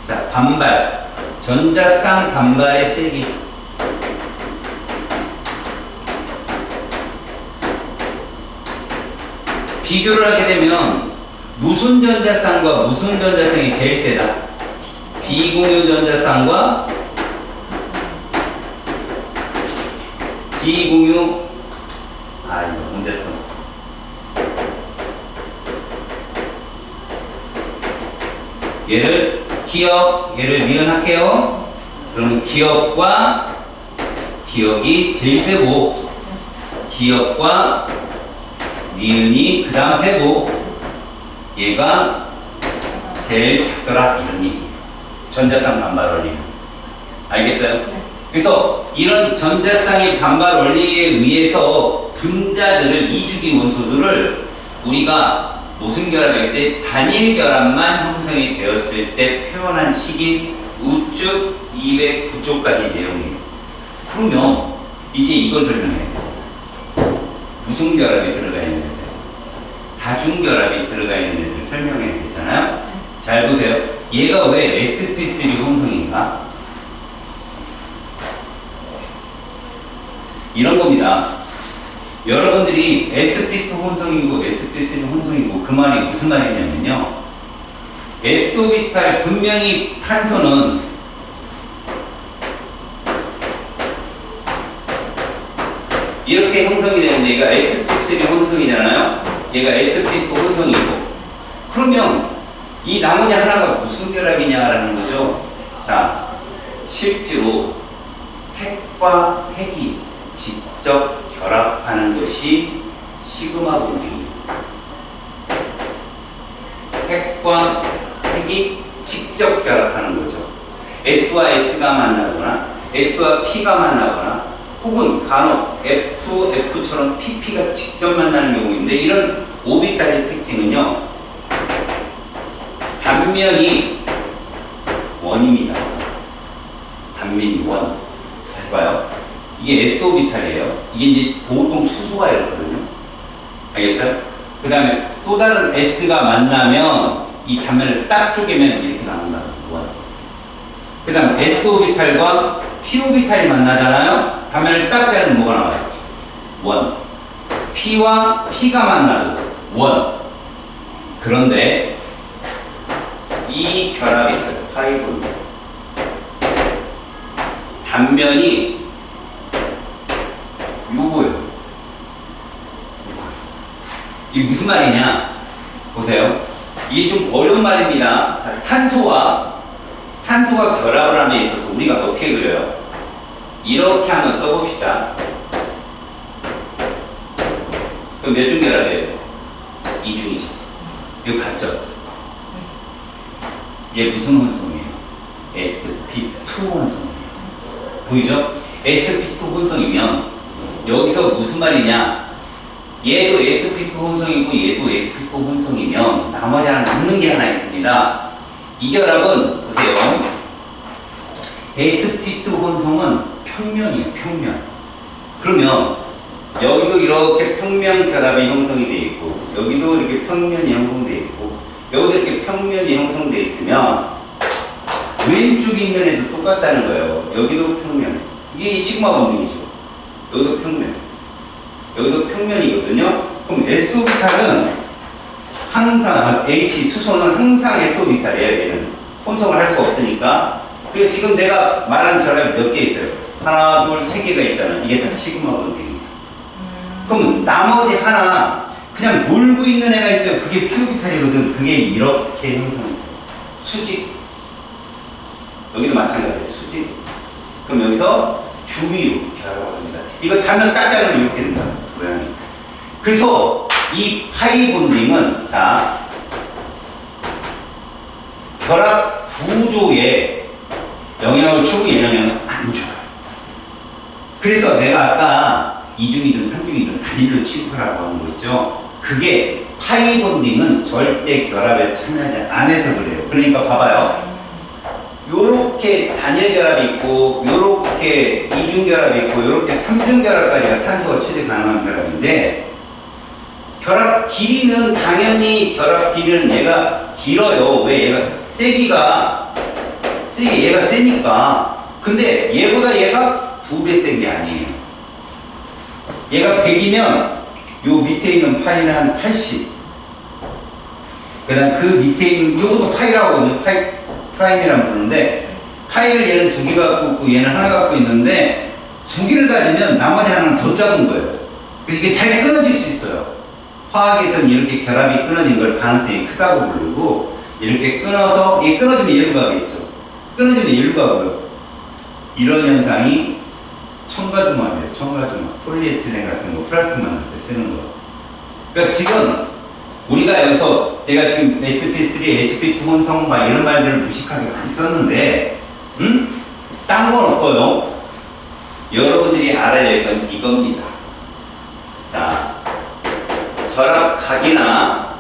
자, 반발. 전자쌍 반발의 세기. 비교를 하게 되면 무슨 전자쌍과 무슨 전자쌍이 제일 세다? 비공유 전자쌍과 비공유 이거 문제 써. 얘를 기억, 얘를 니은할게요. 그러면 기억과 기억이 제일 세고 기억과 니은이 그 다음 세고 얘가 제일 작더라 이런 얘기예요. 전자쌍 반발 원리는. 알겠어요? 그래서 이런 전자쌍의 반발 원리에 의해서 분자들을 이주기 원소들을 우리가 무슨 결합일 때 단일 결합만 형성이 되었을 때 표현한 식이 우측 209쪽까지 내용이에요. 그러면 이제 이걸 설명해야 돼요. 무슨 결합이 들어가 있는 애들? 다중 결합이 들어가 있는 애들 설명해야 되잖아요. 잘 보세요. 얘가 왜 sp3 형성인가? 이런 겁니다. 여러분들이 sp2 혼성이고 sp3 혼성이고 그 말이 무슨 말이냐면요. s오비탈 분명히 탄소는 이렇게 형성이 되는데 얘가 sp3 혼성이잖아요. 얘가 sp2 혼성이고 그러면 이 나머지 하나가 무슨 결합이냐라는 거죠. 자, 실제로 핵과 핵이 직접 결합하는 것이 시그마 본딩이에요. 핵과 핵이 직접 결합하는 거죠. S와 S가 만나거나 S와 P가 만나거나 혹은 간혹 F, F처럼 PP가 직접 만나는 경우인데 이런 오비탈의 특징은요. 단면이 원입니다. 단면이 원. 잘 봐요. 이게 S 오비탈이에요. 이게 이제 보통 수소가 이렇거든요. 알겠어요? 그 다음에 또 다른 S가 만나면 이 단면을 딱 쪼개면 이렇게 나온다. 원. 그 다음 S 오비탈과 P 오비탈이 만나잖아요. 단면을 딱 자르면 뭐가 나와요? 원. P와 P가 만나도 원. 그런데 이 결합이 있어요. 파이본. 단면이 요거예요. 이게 무슨 말이냐? 보세요. 이게 좀 어려운 말입니다. 자, 탄소가 결합을 하는 데 있어서 우리가 어떻게 그려요? 이렇게 한번 써봅시다. 그럼 몇 중 결합이에요? 2중이죠. 이거 봤죠? 얘 무슨 혼성이에요? sp2 혼성이에요. 보이죠? sp2 혼성이면 여기서 무슨 말이냐? 얘도 sp2 혼성이고 얘도 sp2 혼성이면 나머지 하나 남는 게 하나 있습니다. 이 결합은 보세요. sp2 혼성은 평면이에요, 평면. 그러면 여기도 이렇게 평면 결합이 형성이 되어 있고, 여기도 이렇게 평면이 형성되어 있고, 여기도 이렇게 평면이 형성되어 있으면 왼쪽에 있는 애도 똑같다는 거예요. 여기도 평면. 이게 시그마 원등이죠. 여기도 평면. 여기도 평면이거든요. 그럼 S오비탈은 항상, H 수소는 항상 S오비탈이에요. 얘는 혼성을 할 수가 없으니까. 그리고 지금 내가 말한 결합이 몇 개 있어요. 하나, 둘, 세 개가 있잖아. 이게 다 시그마 원등이에요. 그럼 나머지 하나 그냥 놀고 있는 애가 있어요. 그게 P오비탈이거든. 그게 이렇게 형성돼요. 수직. 여기도 마찬가지예요. 수직. 그럼 여기서 주위로 결합을 합니다. 이거 타면 까짜로 이렇게 된다. 모양이. 그래서 이 파이 본딩은 자 결합 구조에 영향을 주고 영향을 안 줘요. 그래서 내가 아까 이중이든 삼중이든 단일로 취급하라고 하는 거 있죠. 그게 파이 본딩은 절대 결합에 참여하지 않아서 그래요. 그러니까 봐봐요. 요렇게 단일 결합이 있고, 요렇게 이중 결합이 있고, 요렇게 삼중 결합까지가 탄소가 최대 가능한 결합인데, 결합 길이는 당연히 결합 길이는 얘가 길어요. 왜? 얘가 세기가 얘가 세니까. 근데 얘보다 얘가 2배 센 게 아니에요. 얘가 100이면 요 밑에 있는 파이는 한 80. 그 다음 그 밑에 있는 요것도 파이라고 하거든요. 프라임이라고 부르는데 파이를 얘는 2개 갖고 있고 얘는 하나 갖고 있는데 2개를 가지면 나머지 하나는 더 작은 거예요. 그래서 이게 잘 끊어질 수 있어요. 화학에서는 이렇게 결합이 끊어진 걸 가능성이 크다고 부르고 이렇게 끊어서 이게 끊어지면 얘로 가겠죠. 끊어지면 얘로 가고요. 이런 현상이 첨가중화예요. 첨가중화. 폴리에틸렌 같은 거 플라스틱 만들 때 쓰는 거. 그러니까 지금 우리가 여기서 내가 지금 sp3, sp2 혼성 막 이런 말들을 무식하게 많이 썼는데 딴 건 없어요. 여러분들이 알아야 될 건 이겁니다. 자, 결합각이나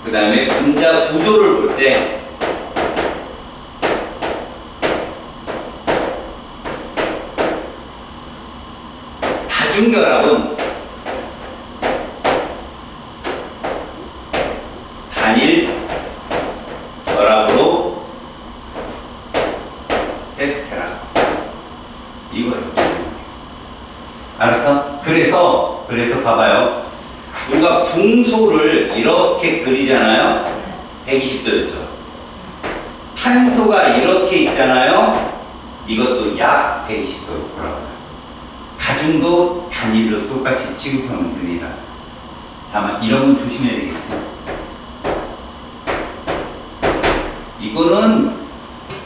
그 다음에 분자 구조를 볼 때 다중결합은 단일 결합으로 테스트해라. 이거예요. 알았어? 그래서 봐봐요. 우리가 붕소를 이렇게 그리잖아요. 120도였죠. 탄소가 이렇게 있잖아요. 이것도 약 120도로 돌아가요. 다중도 단일로 똑같이 취급하면 됩니다. 다만 이런 건 조심해야 되겠죠. 이거는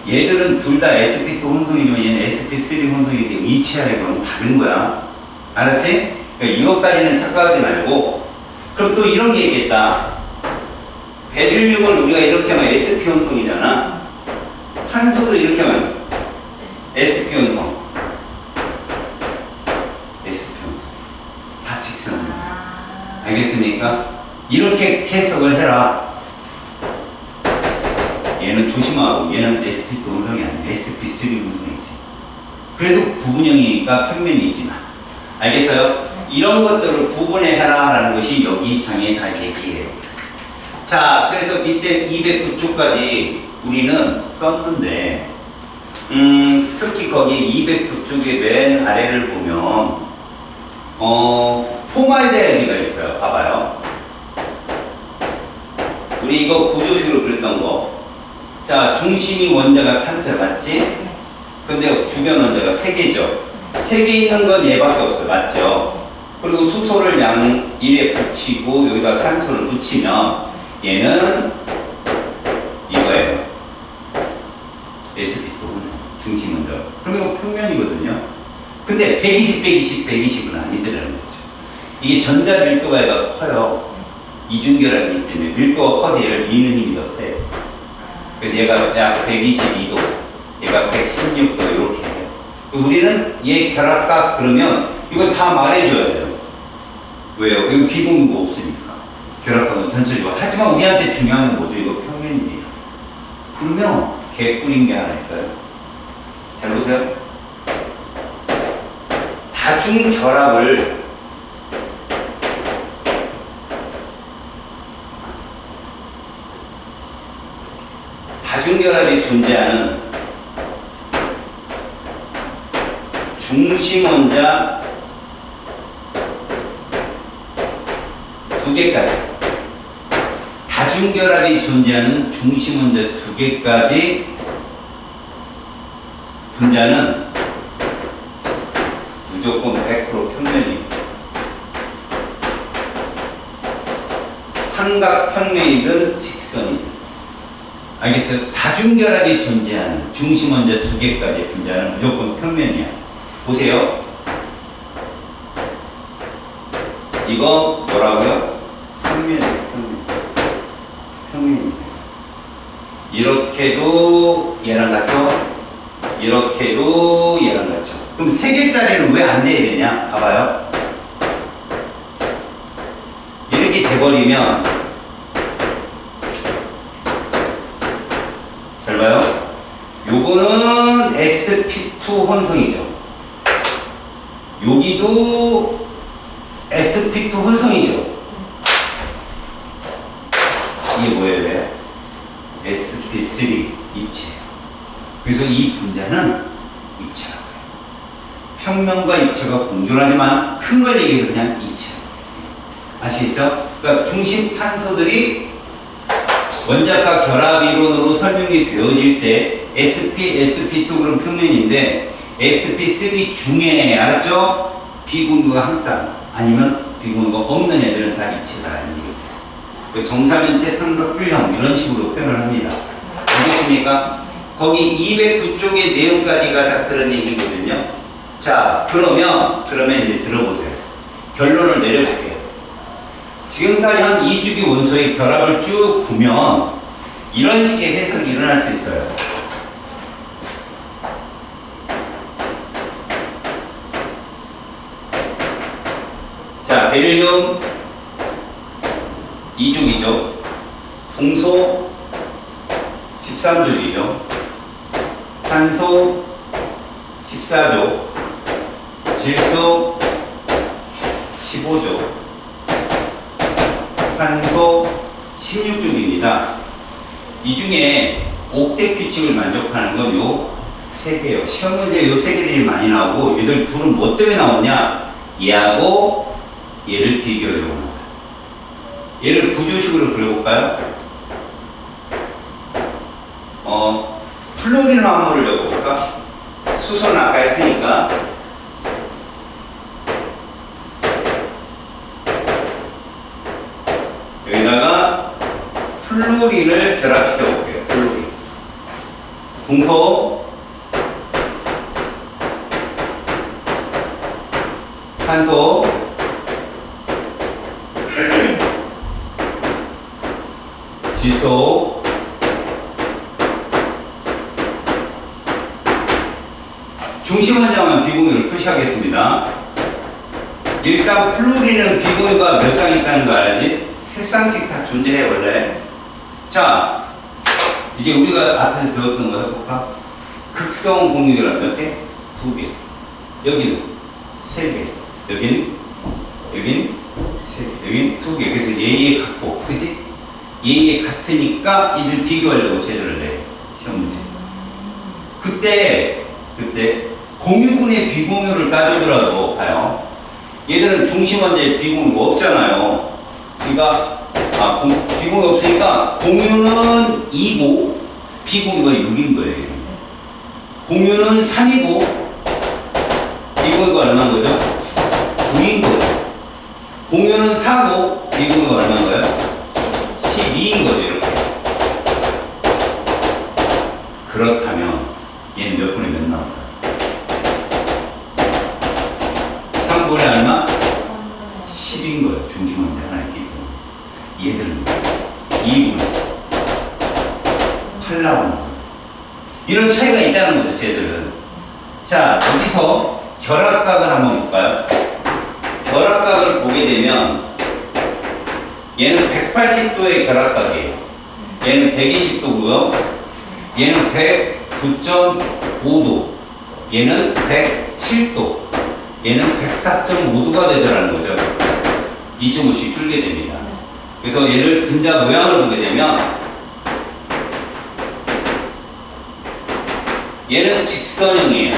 얘들은 둘 다 sp2 혼성이지만 얘는 sp3 혼성이 되고 이체하는 건 다른 거야. 알았지? 그러니까 이것까지는 착각하지 말고. 그럼 또 이런 게 있겠다. 베릴륨을 우리가 이렇게 하면 sp 혼성이잖아. 탄소도 이렇게 하면 sp 혼성. sp 혼성. 다 직선이야. 알겠습니까? 이렇게 해석을 해라. 얘는 조심하고 얘는 sp2 혼성이 아니야. sp3 혼성이지. 그래도 구분형이니까 평면이 있지만. 알겠어요? 이런 것들을 구분해라 라는 것이 여기 장에 다 얘기해요. 자, 그래서 밑에 209쪽까지 우리는 썼는데 특히 거기 209쪽의 맨 아래를 보면 포말데하이드가 있어요. 봐봐요. 우리 이거 구조식으로 그렸던 거. 자, 중심이 원자가 탄소야, 맞지? 근데 주변 원자가 3개죠. 3개 있는 건 얘밖에 없어요. 맞죠? 그리고 수소를 양 1에 붙이고 여기다 산소를 붙이면 얘는 이거예요. sp2 혼성, 중심 원자. 그럼 이거 평면이거든요. 근데 120, 120은 아니더라는 거죠. 이게 전자 밀도가 얘가 커요. 이중결합이기 때문에 밀도가 커서 얘를 미는 힘이 더 세요. 그래서 얘가 약 122도, 얘가 116도 이렇게 해요. 우리는 얘 결합각 그러면 이거 다 말해줘야 돼요. 왜요? 이거 비공유가 없으니까. 결합각은 전체적으로. 하지만 우리한테 중요한 건 뭐죠? 이거 평면입니다. 그러면 개꿀인 게 하나 있어요. 잘 보세요. 다중결합을 다중결합이 존재하는 중심원자 두 개까지, 다중결합이 존재하는 중심원자 두 개까지 분자는 무조건 100% 평면입니다. 삼각평면이든 직선이든. 알겠어요? 다중결합이 존재하는 중심원자 두 개까지 분자는 무조건 평면이야. 보세요. 이거 뭐라고요? 평면이에요. 평면입니다. 이렇게도 얘랑 같죠? 이렇게도 얘랑 같죠? 그럼 세 개짜리는 왜 안 돼야 되냐? 봐봐요. 이렇게 돼버리면, 잘 봐요. 요거는 sp2 혼성이죠. 여기도 sp2 혼성이죠. 이게 뭐예요? sp3 입체예요. 그래서 이 분자는 입체라고 해요. 평면과 입체가 공존하지만 큰 걸 얘기해서 그냥 입체라고 해요. 아시겠죠? 그러니까 중심 탄소들이 원자과 결합 이론으로 설명이 되어질 때 sp, sp2 그런 평면인데 sp3 중에, 알았죠? 비공유가 항상, 아니면 비공유가 없는 애들은 다 입체다. 정사면체 삼각불형 이런 식으로 표현을 합니다. 알겠습니까? 거기 209쪽의 내용까지가 다 그런 얘기거든요. 자, 그러면 이제 들어보세요. 결론을 내려볼게요. 지금까지 한 2주기 원소의 결합을 쭉 보면 이런 식의 해석이 일어날 수 있어요. 자, 베릴륨 2족이죠. 풍소 13족이죠. 탄소 14족, 질소 15족, 산소 16족입니다. 이 중에 옥텟 규칙을 만족하는 건 요 세 개요. 시험 문제 요 세 개들이 많이 나오고, 얘들 둘은 뭐 때문에 나오냐? 얘하고 얘를 비교해보는 거예요. 얘를 구조식으로 그려볼까요? 플로린 화물을 적어볼까? 수소는 아까 했으니까. 여기다가 플로린을 결합시켜 볼게요. 플로린. 궁소, 탄소, 질소, 중심원자만 비공유를 표시하겠습니다. 일단 플로린은 비공유가 몇 쌍 있다는 거 알지? 세 쌍씩 다 존재해 원래. 자, 이제 우리가 앞에서 배웠던 거 해볼까? 극성 공유결합 몇 개? 2개. 여기는 3개. 여긴 3개. 여긴 2개. 그래서 얘의 같고, 그지? 얘의 같으니까 이들 비교하려고 제도를 내. 시험 문제. 그때 공유분의 비공유를 따지더라도 봐요. 얘들은 중심원자에 비공유가 없잖아요. 그러니까 비공유 없으니까 공유는 2고 비공유가 6인 거예요. 공유는 3이고 비공유가 얼마인 거죠? 9인 거죠. 공유는 4고 비공유가 얼마인 거예요? 12인 거죠. 이렇게. 그렇다면 얘는 몇 분에 몇 나올까? 3분의 얼마? 10인 거예요. 중심원자 하나 있기 때문에. 얘들은 2분의 8 나오는 거예요. 이런 차이가 있다는 거죠, 쟤들은. 자, 여기서 결합각을 한번 볼까요? 결합각을 보게 되면 얘는 180도의 결합각이에요. 얘는 120도고요. 얘는 109.5도. 얘는 107도, 얘는 104.5도가 되더라는 거죠. 2.5씩 줄게 됩니다. 그래서 얘를 분자 모양을 보게 되면 얘는 직선형이에요.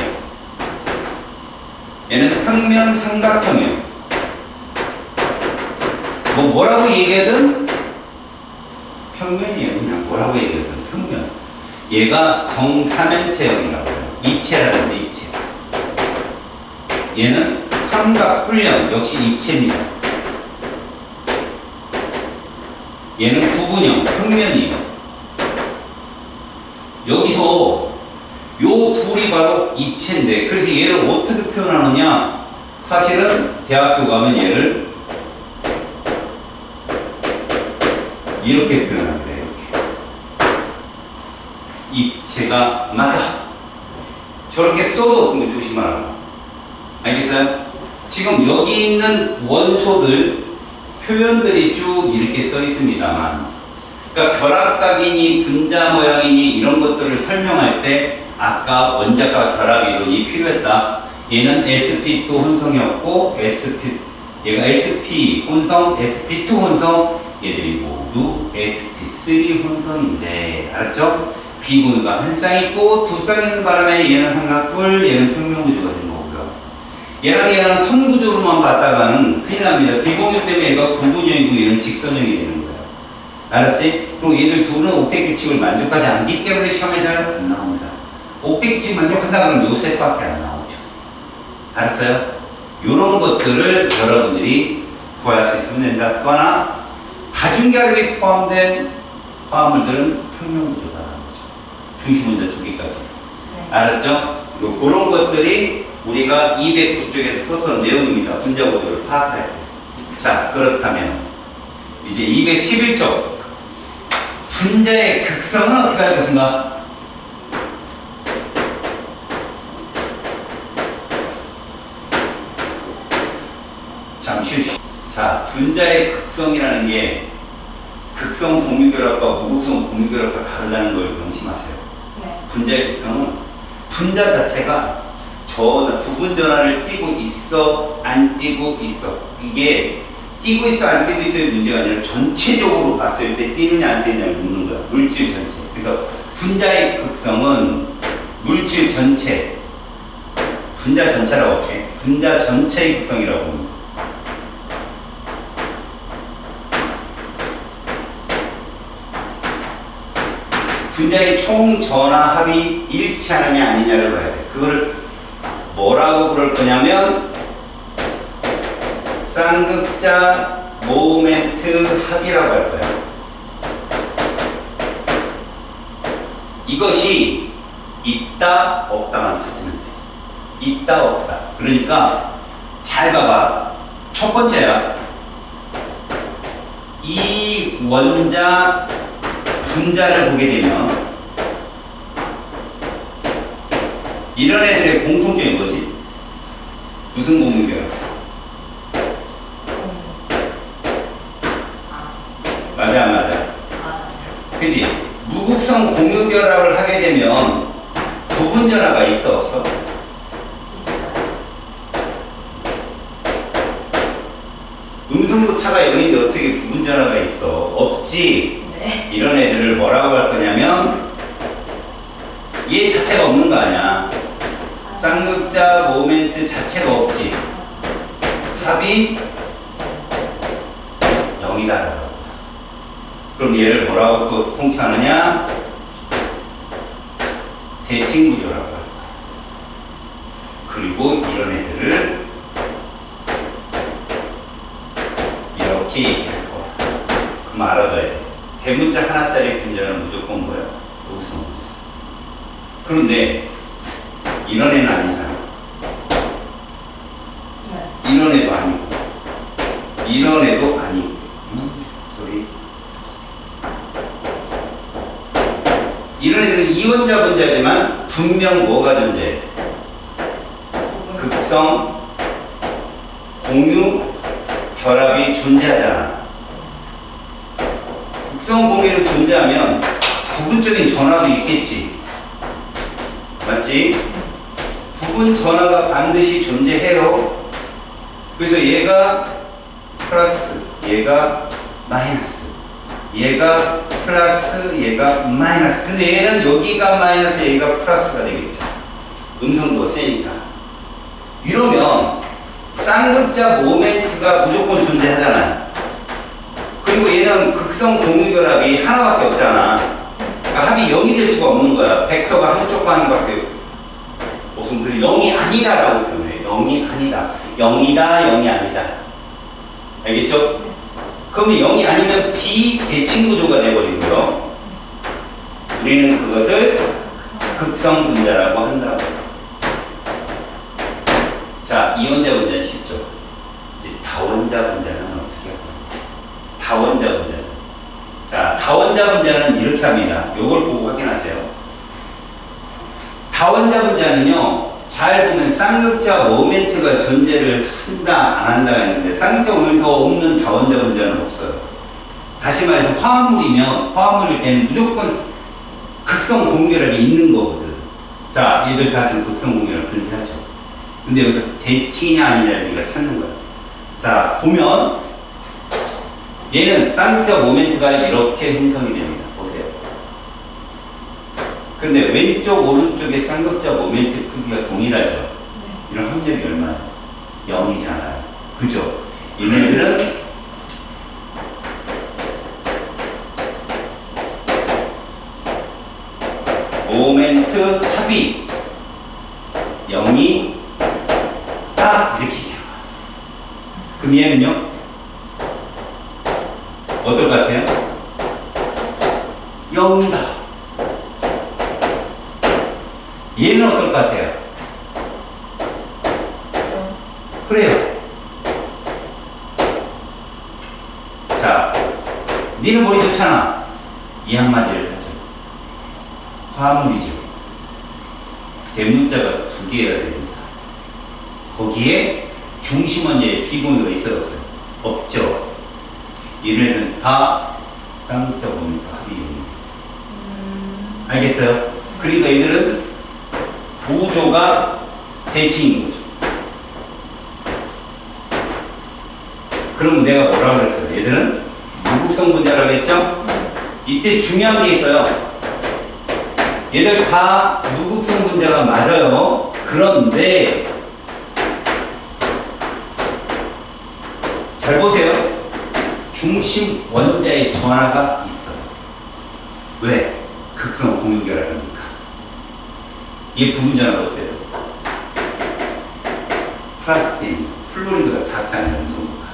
얘는 평면 삼각형이에요. 뭐라고 얘기하든 평면이에요. 그냥 뭐라고 얘기하든 평면. 얘가 정사면체형이라고 해요. 입체라는데 입체. 얘는 삼각뿔형 역시 입체입니다. 얘는 구분형 평면이에요. 여기서 요 둘이 바로 입체인데 그래서 얘를 어떻게 표현하느냐? 사실은 대학교 가면 얘를 이렇게 표현합니다. 이렇게 입체가 맞다. 저렇게 써도 그거 조심하라고. 알겠어요? 지금 여기 있는 원소들 표현들이 쭉 이렇게 써 있습니다만, 그러니까 결합각이니 분자 모양이니 이런 것들을 설명할 때 아까 원자과 결합 이론이 필요했다. 얘는 sp2 혼성이었고 얘가 sp 혼성, sp2 혼성, 얘들이 모두 sp3 혼성인데, 알았죠? 비구가 한 쌍 있고 두 쌍 있는 바람에 얘는 삼각뿔, 얘는 평면구조가 된 거고요. 얘랑 선구조로만 봤다가는 큰일 납니다. 비공유 때문에 얘가 구분형이고 얘는 직선형이 되는 거예요. 알았지? 그리고 얘들 둘은 옥텟 규칙을 만족하지 않기 때문에 시험에 잘 안 나옵니다. 옥텟 규칙 만족한다 그러면 요 셋밖에 안 나오죠. 알았어요? 요런 것들을 여러분들이 구할 수 있으면 된다. 또 하나, 다중결합이 포함된 화합물들은 평면구조다라는 거죠. 중심 원자 두 개까지. 알았죠? 그런 것들이 우리가 209쪽에서 썼던 내용입니다. 분자 구조를 파악할 때. 자, 그렇다면 이제 211쪽 분자의 극성은 어떻게 할 것인가? 잠시 쉬. 자, 분자의 극성이라는 게 극성 공유결합과 무극성 공유결합과 다르다는 걸 명심하세요. 네. 분자의 극성은 분자 자체가 부분 전환을 띄고 있어, 안 띄고 있어. 이게 띄고 있어, 안 띄고 있어의 문제가 아니라 전체적으로 봤을 때 띄느냐, 안 띄느냐를 묻는 거야. 물질 전체. 그래서 분자의 극성은 물질 전체, 분자 전체라고 해. 분자 전체의 극성이라고 합니다. 분자의 총 전하 합이 일치하느냐 아니냐를 봐야 돼. 그걸 뭐라고 부를 거냐면 쌍극자 모멘트 합이라고 할 거야. 이것이 있다 없다만 찾으면 돼. 있다 없다. 그러니까 잘 봐봐. 첫 번째야. 이 원자 분자를 보게 되면 이런 애들의 공통점이 뭐지? 무슨 공유결합? 맞아 안 맞아? 그지? 무극성 공유결합을 하게 되면 부분전화가 있어 없어? 음성도차가 0인데 어떻게 부분전화가 있어? 없지? 네. 이런 애들을 뭐라고 할 거냐면 얘 자체가 없는 거 아니야. 쌍극자 모멘트 자체가 없지. 합이 0이다. 그럼 얘를 뭐라고 또 통칭하느냐? 대칭구조라고 할 거야. 그리고 이런 애들을 이렇게 얘기할 거야. 그럼 알아둬야 돼. 대문자 하나짜리 분자는 무조건 뭐야? 무극성 분자. 그런데 이런 애는 아니잖아. 네. 이런 애도 아니고 이런 애도 아니고 소리. 이런 애들은 이원자 분자지만 분명 뭐가 존재해? 극성 공유 결합이 존재하잖아. 극성 공유로 존재하면 부분적인 전화도 있겠지. 맞지? 부분 전하가 반드시 존재해요. 그래서 얘가 플러스, 얘가 마이너스, 얘가 플러스, 얘가 마이너스. 근데 얘는 여기가 마이너스, 얘가 플러스가 되겠죠. 음성도가 세니까. 이러면 쌍극자 모멘트가 무조건 존재하잖아요. 그리고 얘는 극성 공유결합이 하나밖에 없잖아. 그러니까 합이 0이 될 수가 없는 거야. 벡터가 한쪽 방향밖에 없으면 그 0이 아니다라고 표현해. 0이 아니다. 0이다, 0이 아니다. 알겠죠? 그러면 0이 아니면 비대칭 구조가 되어버리고요. 우리는 그것을 극성 분자라고 한다고. 자, 이원자 분자는 쉽죠. 이제 다원자 분자는 어떻게 할까요? 다원자 분자는. 자, 다원자 분자는 이렇게 합니다. 요걸 보고 확인하세요. 다원자 분자는요, 잘 보면 쌍극자 모멘트가 존재를 한다, 안 한다가 있는데, 쌍극자 모멘트가 없는 다원자 분자는 없어요. 다시 말해서 화합물일 때는 무조건 극성 공유결합이 있는 거거든. 자, 얘들 다 지금 극성 공유결합 존재하죠. 근데 여기서 대칭이냐 아니냐를 우리가 찾는 거야. 자, 보면 얘는 쌍극자 모멘트가 이렇게 형성이 됩니다. 보세요. 근데 왼쪽 오른쪽의 쌍극자 모멘트 크기가 동일하죠. 네. 이런 함정이 얼마예요? 0이잖아요. 그죠? 얘네들은 모멘트 합이 0이 다 이렇게 얘기해요. 그럼 얘는요? 어떨 것 같아요? 0이다. 얘는 어떨 것 같아요? 그래요. 자, 니는 머리 좋잖아. 이 한마디를 하죠. 화합물이죠. 대문자가 2개여야 됩니다. 거기에 중심 원자의 비공유가 있어요, 없어요? 없죠. 얘네는 다 쌍극자 모멘트 합이에요. 알겠어요? 그러니까 얘들은 구조가 대칭인 거죠. 그럼 내가 뭐라고 그랬어요? 얘들은 무극성 분자라고 했죠? 이때 중요한 게 있어요. 얘들 다 무극성 분자가 맞아요. 그런데 잘 보세요. 중심 원자의 전하가 있어요. 왜? 극성 공유결합이니까. 얘 부분전하가 어때요? 플라스틴, 플로린보다 작잖아요. 음성도가.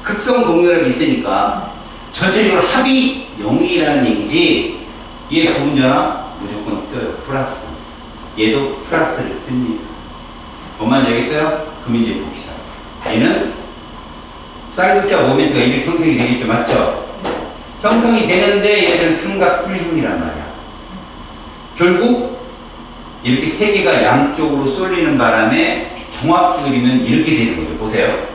극성 공유결합이 있으니까 전체적으로 합이 0이라는 얘기지. 얘 부분전하 무조건 떠요. 플러스. 얘도 플러스를 뜹니다. 뭔 말인지 알겠어요? 그럼 이제 봅시다. 얘는 쌍극자 모멘트가 이렇게 형성이 되겠죠. 맞죠? 형성이 되는데 얘들은 삼각불형이란 말이야. 결국 이렇게 세 개가 양쪽으로 쏠리는 바람에 정확히 그리면 이렇게 되는 거죠. 보세요.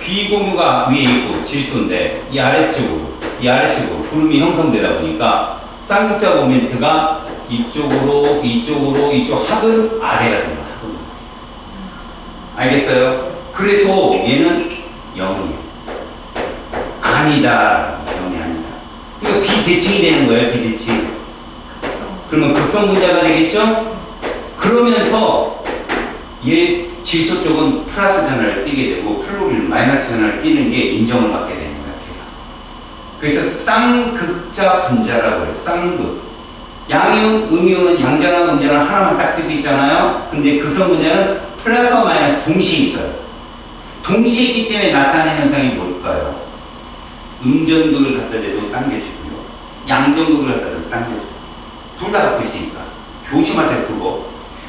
비공유가 위에 있고 질소인데 이 아래쪽으로 구름이 형성되다 보니까 쌍극자 모멘트가 이쪽 합은 아래가 됩니다. 알겠어요? 그래서 얘는 0이에요. 아니다. 0이 아니다. 그러니까 비대칭이 되는 거예요. 비대칭. 그러면 극성 분자가 되겠죠? 그러면서 얘 질소 쪽은 플러스 전하를 띠게 되고 플로린은 마이너스 전하를 띠는 게 인정을 받게 되는 거예요. 그래서 쌍극자 분자라고 해요. 쌍극. 양이온, 음이온은 양전하고 음전하 하나만 딱 띄고 있잖아요. 근데 극성 분자는 플러스와 마이너스 동시에 있어요. 동시에 있기 때문에 나타나는 현상이 뭘까요? 음전극을 갖다 대도 당겨주고요. 양전극을 갖다 대도 당겨주고. 둘 다 갖고 있으니까. 조심하세요, 그거.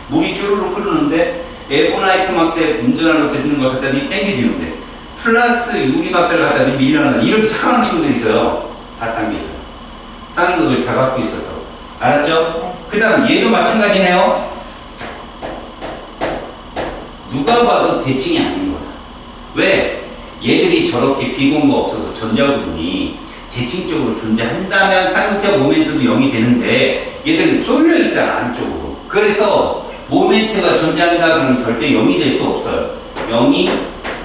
물이 쭈루룩 흐르는데 에보나이트 막대 음전하로 대드는 걸 갖다 대 당겨지는데 플러스 유리막대를 갖다 대 밀려나는 이렇게 착한 친구들이 있어요. 다 당겨줘요. 쌍극을 다 갖고 있어서. 알았죠? 그 다음 얘도 마찬가지네요. 누가 봐도 대칭이 아닌 거야. 왜? 얘들이 저렇게 비공유가 없어서 전자구름이 대칭적으로 존재한다면 쌍극자 모멘트도 0이 되는데 얘들은 쏠려 있잖아, 안쪽으로. 그래서 모멘트가 존재한다 그러면 절대 0이 될 수 없어요. 0이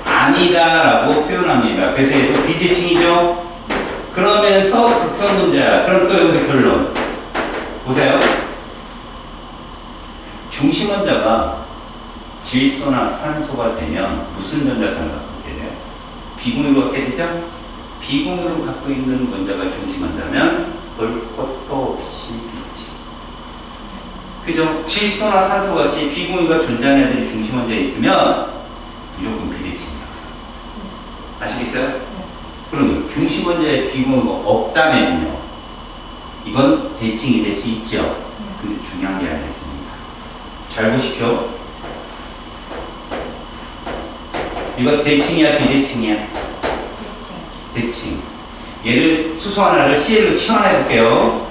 아니다라고 표현합니다. 그래서 얘도 비대칭이죠. 그러면서 극성 분자야. 그럼 또 여기서 결론. 보세요. 중심 원자가 질소나 산소가 되면 무슨 전자상을 갖게 돼요? 비공유로 갖게 되죠? 비공유로 갖고 있는 원자가 중심 원자면 볼 것도 없이 비대칭. 그죠? 질소나 산소 같이 비공유가 존재하는 애들이 중심 원자에 있으면 무조건 비대칭이야. 아시겠어요? 그러면 중심 원자에 비공유가 없다면요. 이건 대칭이 될 수 있죠. 근데 중요한 게 하나 있습니다. 잘 보십시오. 이거 대칭이야, 비대칭이야? 대칭. 얘를 수소 하나를 CL로 치환해 볼게요.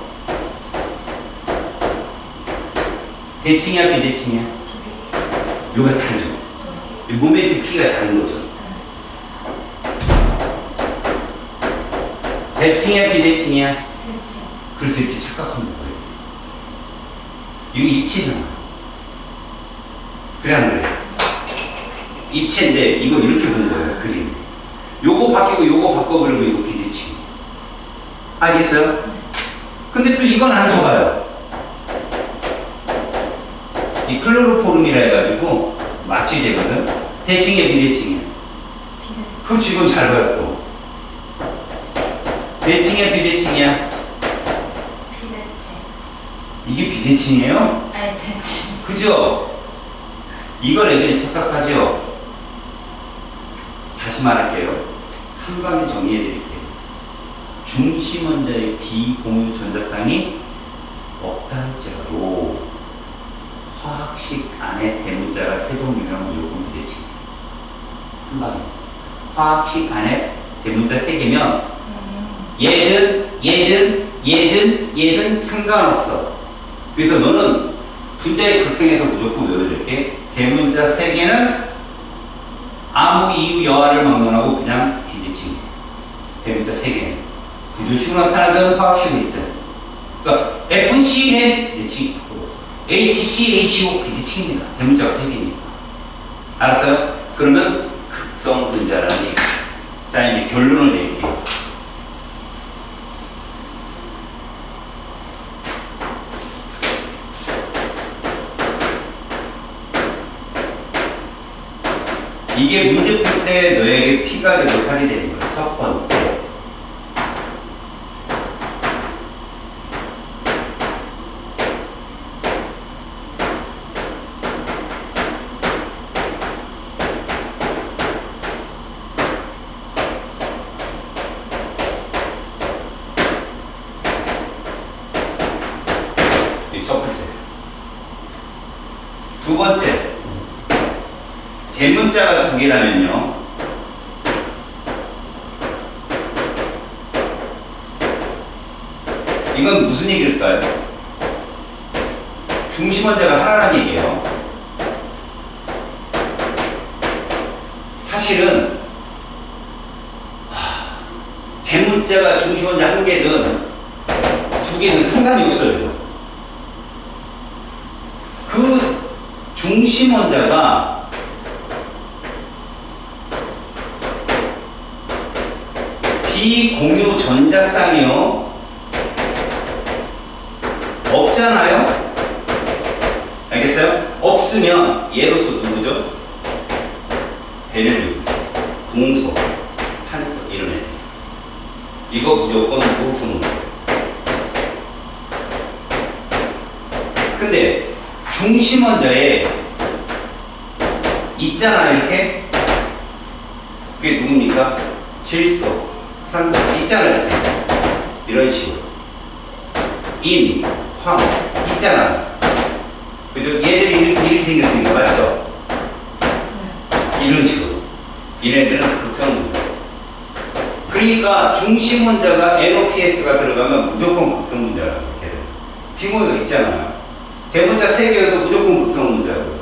대칭이야, 비대칭이야? 요가 다르죠. 모멘트 키가 다른 거죠. 대칭이야, 비대칭이야? 그래서 이렇게 착각하는 거예요. 이거 입체잖아. 그래, 안 그래? 입체인데, 이거 이렇게 본 거예요, 그림. 요거 바뀌고 요거 바꿔버리면 이거 비대칭. 알겠어요? 근데 또 이건 안 속아요. 이 클로로포름이라 해가지고 마취제거든. 대칭이야, 비대칭이야? 그렇지, 이건 잘 봐요, 또. 대칭이야, 비대칭이야? 이게 비대칭이에요? 아니, 대칭. 그죠? 이걸 애들이 착각하죠? 다시 말할게요. 한 방에 정리해 드릴게요. 중심 원자의 비공유 전자쌍이 없다는 째로 화학식 안에 대문자가 세 번 유명한 무조건 비대칭. 한 방에. 화학식 안에 대문자 세 개면 얘든 상관없어. 그래서 너는 분자의 극성에서 무조건 외워줄게. 대문자 세 개는 아무 이유 여하를 막론하고 그냥 비대칭. 대문자 세 개는 구조식으로 나타나든 화학식으로 있든. 그러니까 FCN 비대칭, HCHO 비대칭입니다. 대문자가 세 개니까. 알았어요? 그러면 극성 분자라는 얘기. 자, 이제 결론을 내릴게요. 이게 문제 풀 때 너에게 피가 되고 살이 되는 거야. 첫 번째. 이 첫 번째. 두 번째. 대문자가 두 개라면요. 이건 무슨 얘기일까요? 중심 원자가 하나라는 얘기예요. 사실은 대문자가 중심 원자 한 개든 두 개는 상관이 없어요. 그 중심 원자가 비공유 전자쌍이요. 없잖아요? 알겠어요? 없으면 예로서 누구죠? 베릴륨, 동소, 탄소 이런 애들. 이거 무조건 무극성 문제예요. 근데 중심 원자에 있잖아요, 이렇게. 그게 누굽니까? 질소, 산소 있잖아요. 이런 식으로 인, 황 있잖아요. 그죠? 얘들이 이렇게 생겼으니까 맞죠? 이런 식으로 얘네들은 극성 문자. 그러니까 중심 원자가 NOPS가 들어가면 무조건 극성 문자라고 이렇게 돼요. 비공유가 있잖아요. 대문자 3개여도 무조건 극성 문자고요.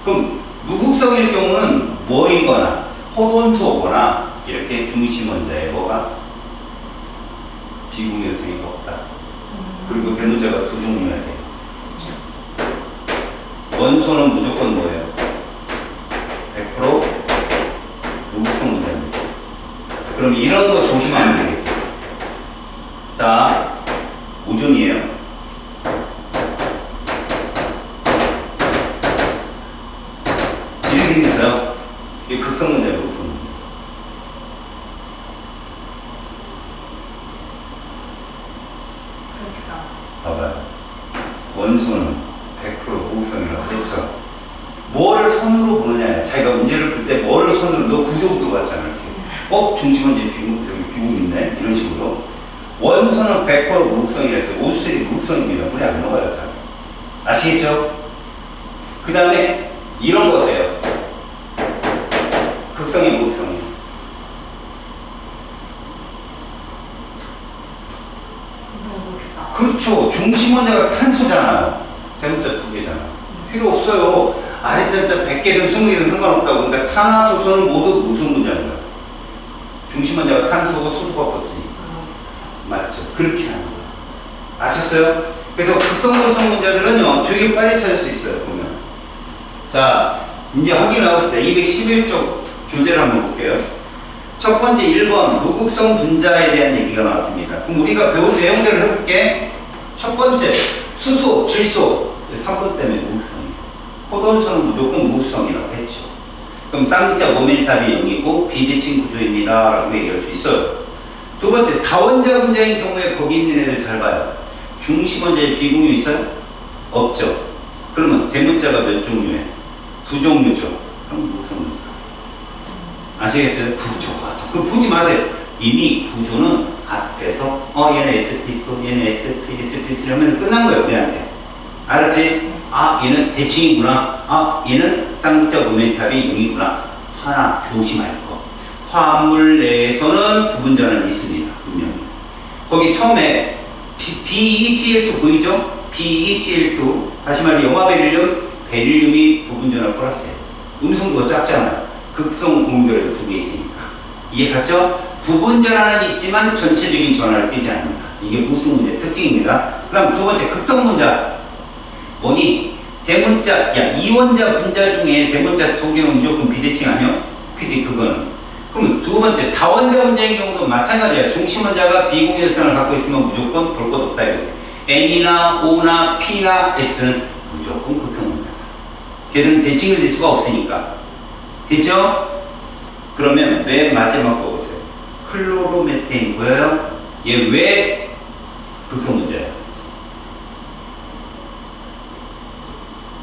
그럼 무극성일 경우는 뭐이거나 호돈소거나 이렇게 중심 원자에 뭐가 비공유성이 없다. 그리고 대문자가 두 종류가 돼요. 원소는 무조건 뭐예요? 100% 무극성 문제입니다. 그럼 이런 거 조심하면 되겠죠. 자, 오존이에요. 이렇게 생겼어요. 이게 극성 문제예요, 극성 문제. 극성. 봐봐요. 원소는 100% 무극성이라고 했죠. 뭐를 선으로 보느냐. 자기가 문제를 풀 때 뭐를 선으로, 너 구조부터 봤잖아. 이렇게. 중심은 이제 비구 있네. 이런 식으로. 원소는 100% 무극성이랬어요. 오수슬이 무극성입니다. 물에 안 녹아요. 잘. 아시겠죠? 그 다음에 이런 거 어때요? 극성이 무극성이. 무극성. 그렇죠. 중심 원자가 탄소잖아요. 대문자 2개잖아. 필요 없어요. 아래자자 100개든 20개든 상관없다고. 그러니까 탄화수소는 모두 무슨 문제입니다. 중심 원자가 탄소고 수소가 없으니까. 맞죠? 그렇게 하는 거예요. 아셨어요? 그래서 극성물성 문제들은요, 되게 빨리 찾을 수 있어요, 보면. 자, 이제 확인하고 있어요. 211쪽 교재를 한번 볼게요. 첫 번째 1번, 무극성 분자에 대한 얘기가 나왔습니다. 그럼 우리가 배운 내용대로 해볼게. 첫 번째, 수소, 질소. 3번 때문에 무극성이에요. 포돈수는 무조건 무극성이라고 했죠. 그럼 쌍극자 모멘탑이 0이고 비대칭 구조입니다. 라고 얘기할 수 있어요. 두 번째, 다원자 분자인 경우에 거기 있는 애들 잘 봐요. 중심 원자에 비공유 있어요? 없죠. 그러면 대문자가 몇 종류예요? 2종류죠. 그럼 무극성입니다. 아시겠어요? 구조가. 그거 보지 마세요. 이미 구조는 앞에서 얘는 sp2, 얘는 sp, sp3 하면서 끝난 거예요. 우리한테. 알았지? 아, 얘는 대칭이구나. 아, 얘는 쌍극자 모멘탑이 0이구나. 하나 조심할 거. 화합물 내에서는 부분자는 있습니다. 분명히. 거기 처음에 BeCl2 보이죠? BeCl2. 다시 말해 염화베릴륨, 베릴륨이 부분전을 플러스해요. 음성도가 작잖아요. 극성 공결에도 2개 있으니까. 이해 갔죠? 부분전화는 있지만 전체적인 전화를 띄지 않는다. 이게 무슨 문제 특징입니다. 그 다음 두 번째 극성 분자. 뭐니? 대문자, 이원자 분자 중에 대문자 2개면 무조건 비대칭 아니요? 그치, 그거는. 그럼 두 번째, 다원자 분자인 경우도 마찬가지야. 중심 원자가 비공유성을 갖고 있으면 무조건 볼 것 없다 이거지. N이나 O나 P나 S는 무조건 극성 분자다. 걔들은 대칭을 질 수가 없으니까. 됐죠? 그러면 맨 마지막 거 보세요. 클로로메테인 보여요? 얘 왜 극성 분자야?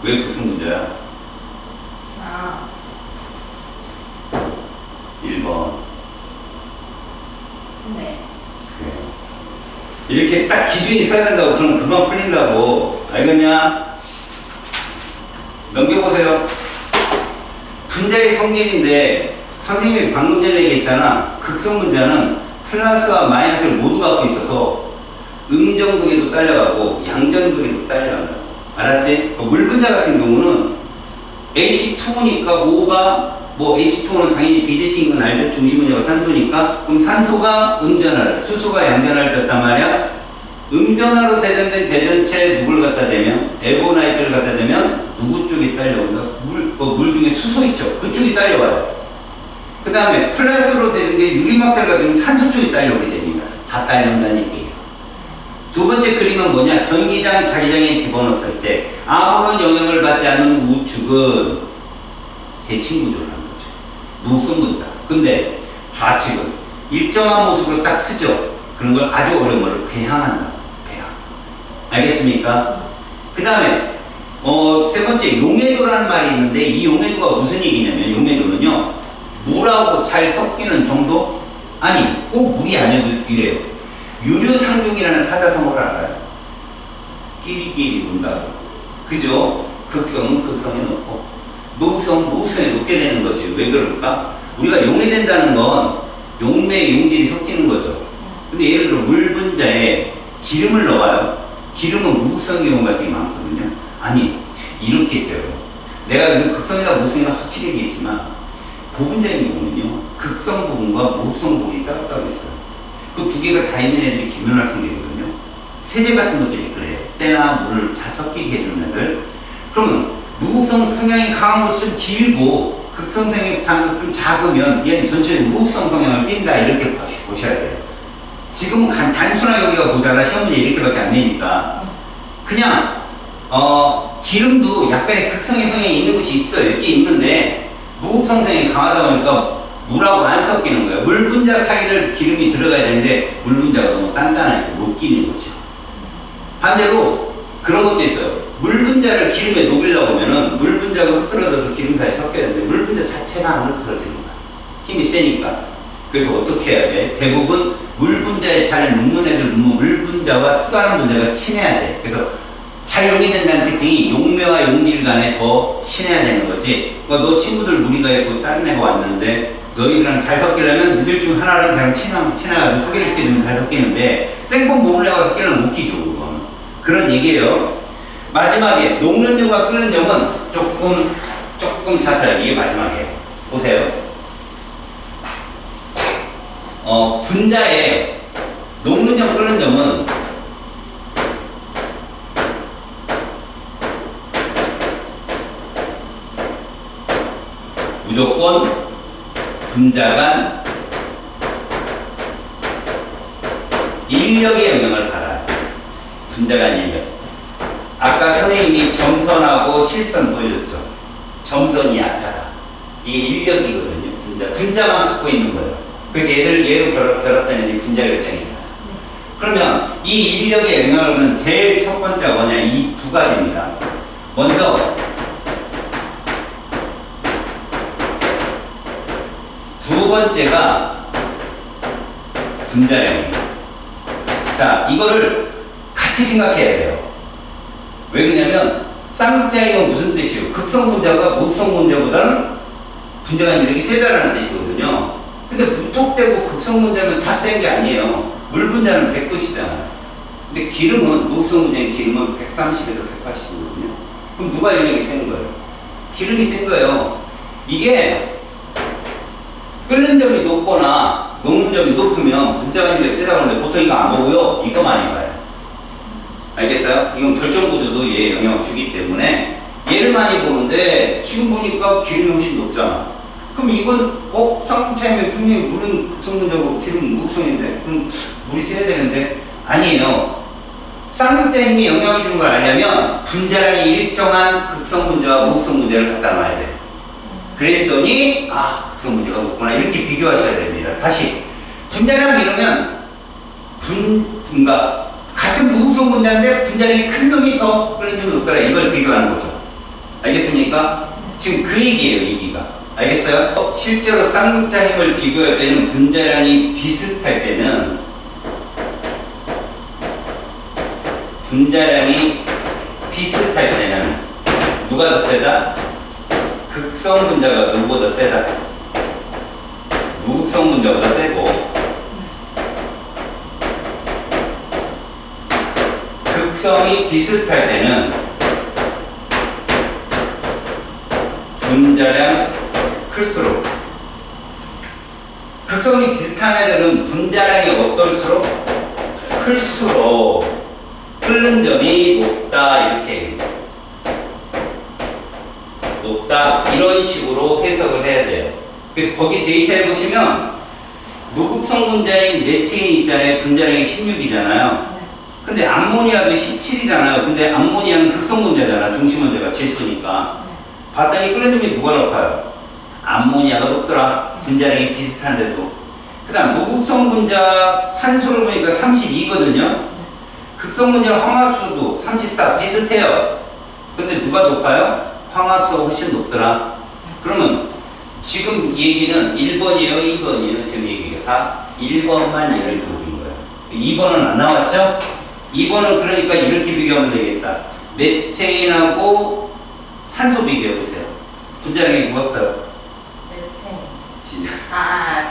왜 극성 분자야? 아, 1번. 네. 그래요. 이렇게 딱 기준이 서야 된다고. 그럼 금방 풀린다고. 알겠냐? 넘겨보세요. 분자의 성질인데 선생님이 방금 전에 얘기했잖아. 극성 분자는 플러스와 마이너스를 모두 갖고 있어서 음전극에도 딸려가고 양전극에도 딸려간다고. 알았지? 물 분자 같은 경우는 H2니까 O가 뭐 H2는 당연히 비대칭인 건 알죠? 중심 분자가 산소니까. 그럼 산소가 음전하를, 수소가 양전하를 떴단 말이야. 음전하로 대전된 대전체 누굴 갖다 대면, 에보나이트를 갖다 대면 누구 쪽이 딸려온다? 물 중에 수소 있죠? 그쪽이 딸려와요. 그 다음에 플러스로 되는 게 유리막대를 가지고 산소 쪽이 딸려오게 됩니다. 다 딸려온다는 얘기예요. 두 번째 그림은 뭐냐? 전기장, 자기장에 집어넣었을 때 아무런 영향을 받지 않는 우측은 대칭 구조를 하는 거죠. 무극성 분자. 근데 좌측은 일정한 모습으로 딱 쓰죠. 그런 걸 아주 어려운 걸 배항한다. 배항. 알겠습니까? 그 다음에 세 번째 용해도라는 말이 있는데 이 용해도가 무슨 얘기냐면 용해도는요. 물하고 잘 섞이는 정도? 아니 꼭 물이 아니어도 이래요. 유류상중이라는 사자성어를 알아요. 끼리끼리 논다고. 그죠? 극성은 극성에 놓고 무극성은 무극성에 놓게 되는 거지. 왜 그럴까? 우리가 용해된다는 건 용매, 용질이 섞이는 거죠. 근데 예를 들어 물 분자에 기름을 넣어요. 기름은 무극성 경우가 되게 많거든요. 아니 이렇게 있어요. 내가 여기서 극성이다 무극성이다 확실히 얘기했지만 고분자인 경우는요. 극성 부분과 무극성 부분이 따로따로 있어요. 그 두 개가 다 있는 애들이 계면활 성질이거든요. 세제 같은 것들이 그래요. 때나 물을 잘 섞이게 해주는 애들. 그러면 무극성 성향이 강한 곳이 좀 길고 극성 성향이 좀 작으면 얘는 전체적으로 무극성 성향을 띈다 이렇게 보셔야 돼요. 지금 단순하게 우리가 보잖아. 시험 문제 이렇게밖에 안 내니까 그냥 기름도 약간의 극성의 성향이 있는 곳이 있어요. 이렇게 있는데 무극성 성향이 강하다 보니까 물하고 안 섞이는 거예요. 물 분자 사이를 기름이 들어가야 되는데 물 분자가 너무 단단하니까 못 끼는 거죠. 반대로 그런 것도 있어요. 물 분자를 기름에 녹이려고 하면은 물 분자가 흐트러져서 기름 사이에 섞여야 되는데 물 분자 자체가 안 흐트러지는 거야. 힘이 세니까. 그래서 어떻게 해야 돼? 대부분 물 분자에 잘 녹는 애들 보면 물 분자와 또 다른 분자가 친해야 돼. 그래서 잘 용이된다는 특징이 용매와 용일 간에 더 친해야 되는 거지. 그러니까 너 친구들 무리가 있고 다른 애가 왔는데 너희들랑 잘 섞이려면 너희들 중 하나랑 그냥 친해가지고 소개를 시켜주면 잘 섞이는데 생폰 모르는 애가 섞이려면 못 끼죠. 그건. 그런 얘기예요. 마지막에 녹는 점과 끓는 점은 조금 자세하게 이게 마지막이에요. 보세요. 분자에 녹는 점, 끓는 점은 무조건 분자 간 인력의 영향을 받아요. 분자 간 인력. 아까 선생님이 점선하고 실선 보여줬죠. 점선이 약하다. 이게 인력이거든요. 분자만 갖고 있는 거예요. 그래서 얘로 결합되는 이 분자 결정이잖아요. 그러면 이 인력의 영향을 받는 제일 첫 번째가 뭐냐? 이 두 가지입니다. 먼저 두 번째가 분자량입니다. 자, 이거를 같이 생각해야 돼요. 왜 그러냐면 쌍극자이건 무슨 뜻이에요? 극성 분자가 무극성 분자보다는 분자가 인력이 세다라는 뜻이거든요. 근데 무턱대고 극성 분자면 다 센 게 아니에요. 물 분자는 100도씨잖아요. 근데 기름은 무극성 분자인 기름은 130에서 180이거든요. 그럼 누가 인력이 센 거예요? 기름이 센 거예요. 이게 끓는 점이 높거나 녹는 점이 높으면 분자가 인력이 세다고 하는데 보통 이거 안 보고요. 이거 많이 봐요. 알겠어요? 이건 결정구조도 얘에 영향을 주기 때문에 얘를 많이 보는데 지금 보니까 기름이 훨씬 높잖아. 그럼 이건 쌍극차이면 분명히 물은 극성분자고 기름은 무극성인데 그럼 물이 세야 되는데 아니에요. 쌍극자 힘이 영향을 주는 걸 알려면 분자량이 일정한 극성분자와 무극성분자를 갖다 놔야 돼. 그랬더니 극성분자가 높구나 이렇게 비교하셔야 됩니다. 다시 분자량 이러면 같은 무극성 분자인데 분자량이 큰 놈이 더 끓는 놈이 높더라 이걸 비교하는 거죠. 알겠습니까? 지금 그 얘기예요. 얘기가. 알겠어요? 실제로 쌍극자 힘을 비교할 때는 분자량이 비슷할 때는 누가 더 세다? 극성 분자가 누구보다 세다? 무극성 분자보다 세고 극성이 비슷할 때는 분자량 클수록 극성이 비슷한 애들은 분자량이 어떨수록 클수록 끓는 점이 높다 이렇게 얘기해요. 높다 이런 식으로 해석을 해야 돼요. 그래서 거기 데이터에 보시면 무극성 분자인 메테인 있잖아요. 분자량이 16이잖아요. 근데 암모니아도 17이잖아요. 근데 암모니아는 극성 분자잖아. 중심 원자가 질소니까. 봤더니 끓는 점이 누가 높아요? 암모니아가 높더라. 분자량이 비슷한데도. 그 다음 무극성 분자 산소를 보니까 32거든요. 극성 분자 황화수도 34 비슷해요. 근데 누가 높아요? 황화수가 훨씬 높더라. 그러면 지금 얘기는 1번이에요, 2번이에요. 지금 얘기가 다 1번만 예를 들어준 거예요. 2번은 안 나왔죠? 2번은 그러니까 이렇게 비교하면 되겠다. 메테인하고 산소 비교해보세요. 분자량이 누가 커요? 메테인.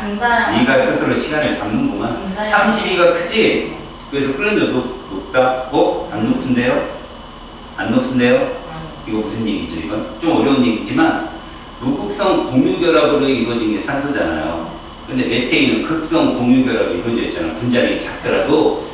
분자량. 네가 스스로 시간을 잡는구만. 32가 크지? 그래서 끓는 점도 높다? 안 높은데요? 안 높은데요? 이거 무슨 얘기죠? 이건 좀 어려운 얘기지만 무극성 공유결합으로 이루어진 게 산소잖아요. 근데 메테인은 극성 공유결합이 이루어져 있잖아요. 분자량이 작더라도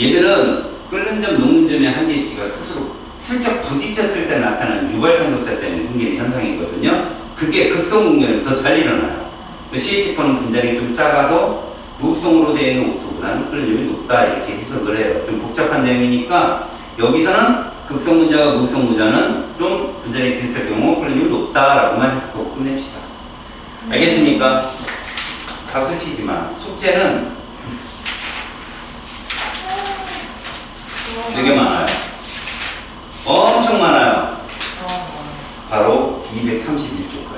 얘들은 끓는 점, 녹는 점의 한계치가 스스로 슬쩍 부딪혔을 때 나타나는 유발성격자 때문에 생기는 현상이거든요. 그게 극성공률이 더 잘 일어나요. CH4는 분자량이 좀 작아도 무극성으로 되어 있는 오토보다는 클로리즘이 높다 이렇게 해석을 해요. 좀 복잡한 내용이니까 여기서는 극성 분자와 무극성 분자는 좀 분자량이 비슷할 경우 클로리즘이 높다라고만 해석하고 끝냅시다. 알겠습니까? 박수 치지 마. 숙제는 되게 많아요. 엄청 많아요. 바로 231쪽까지.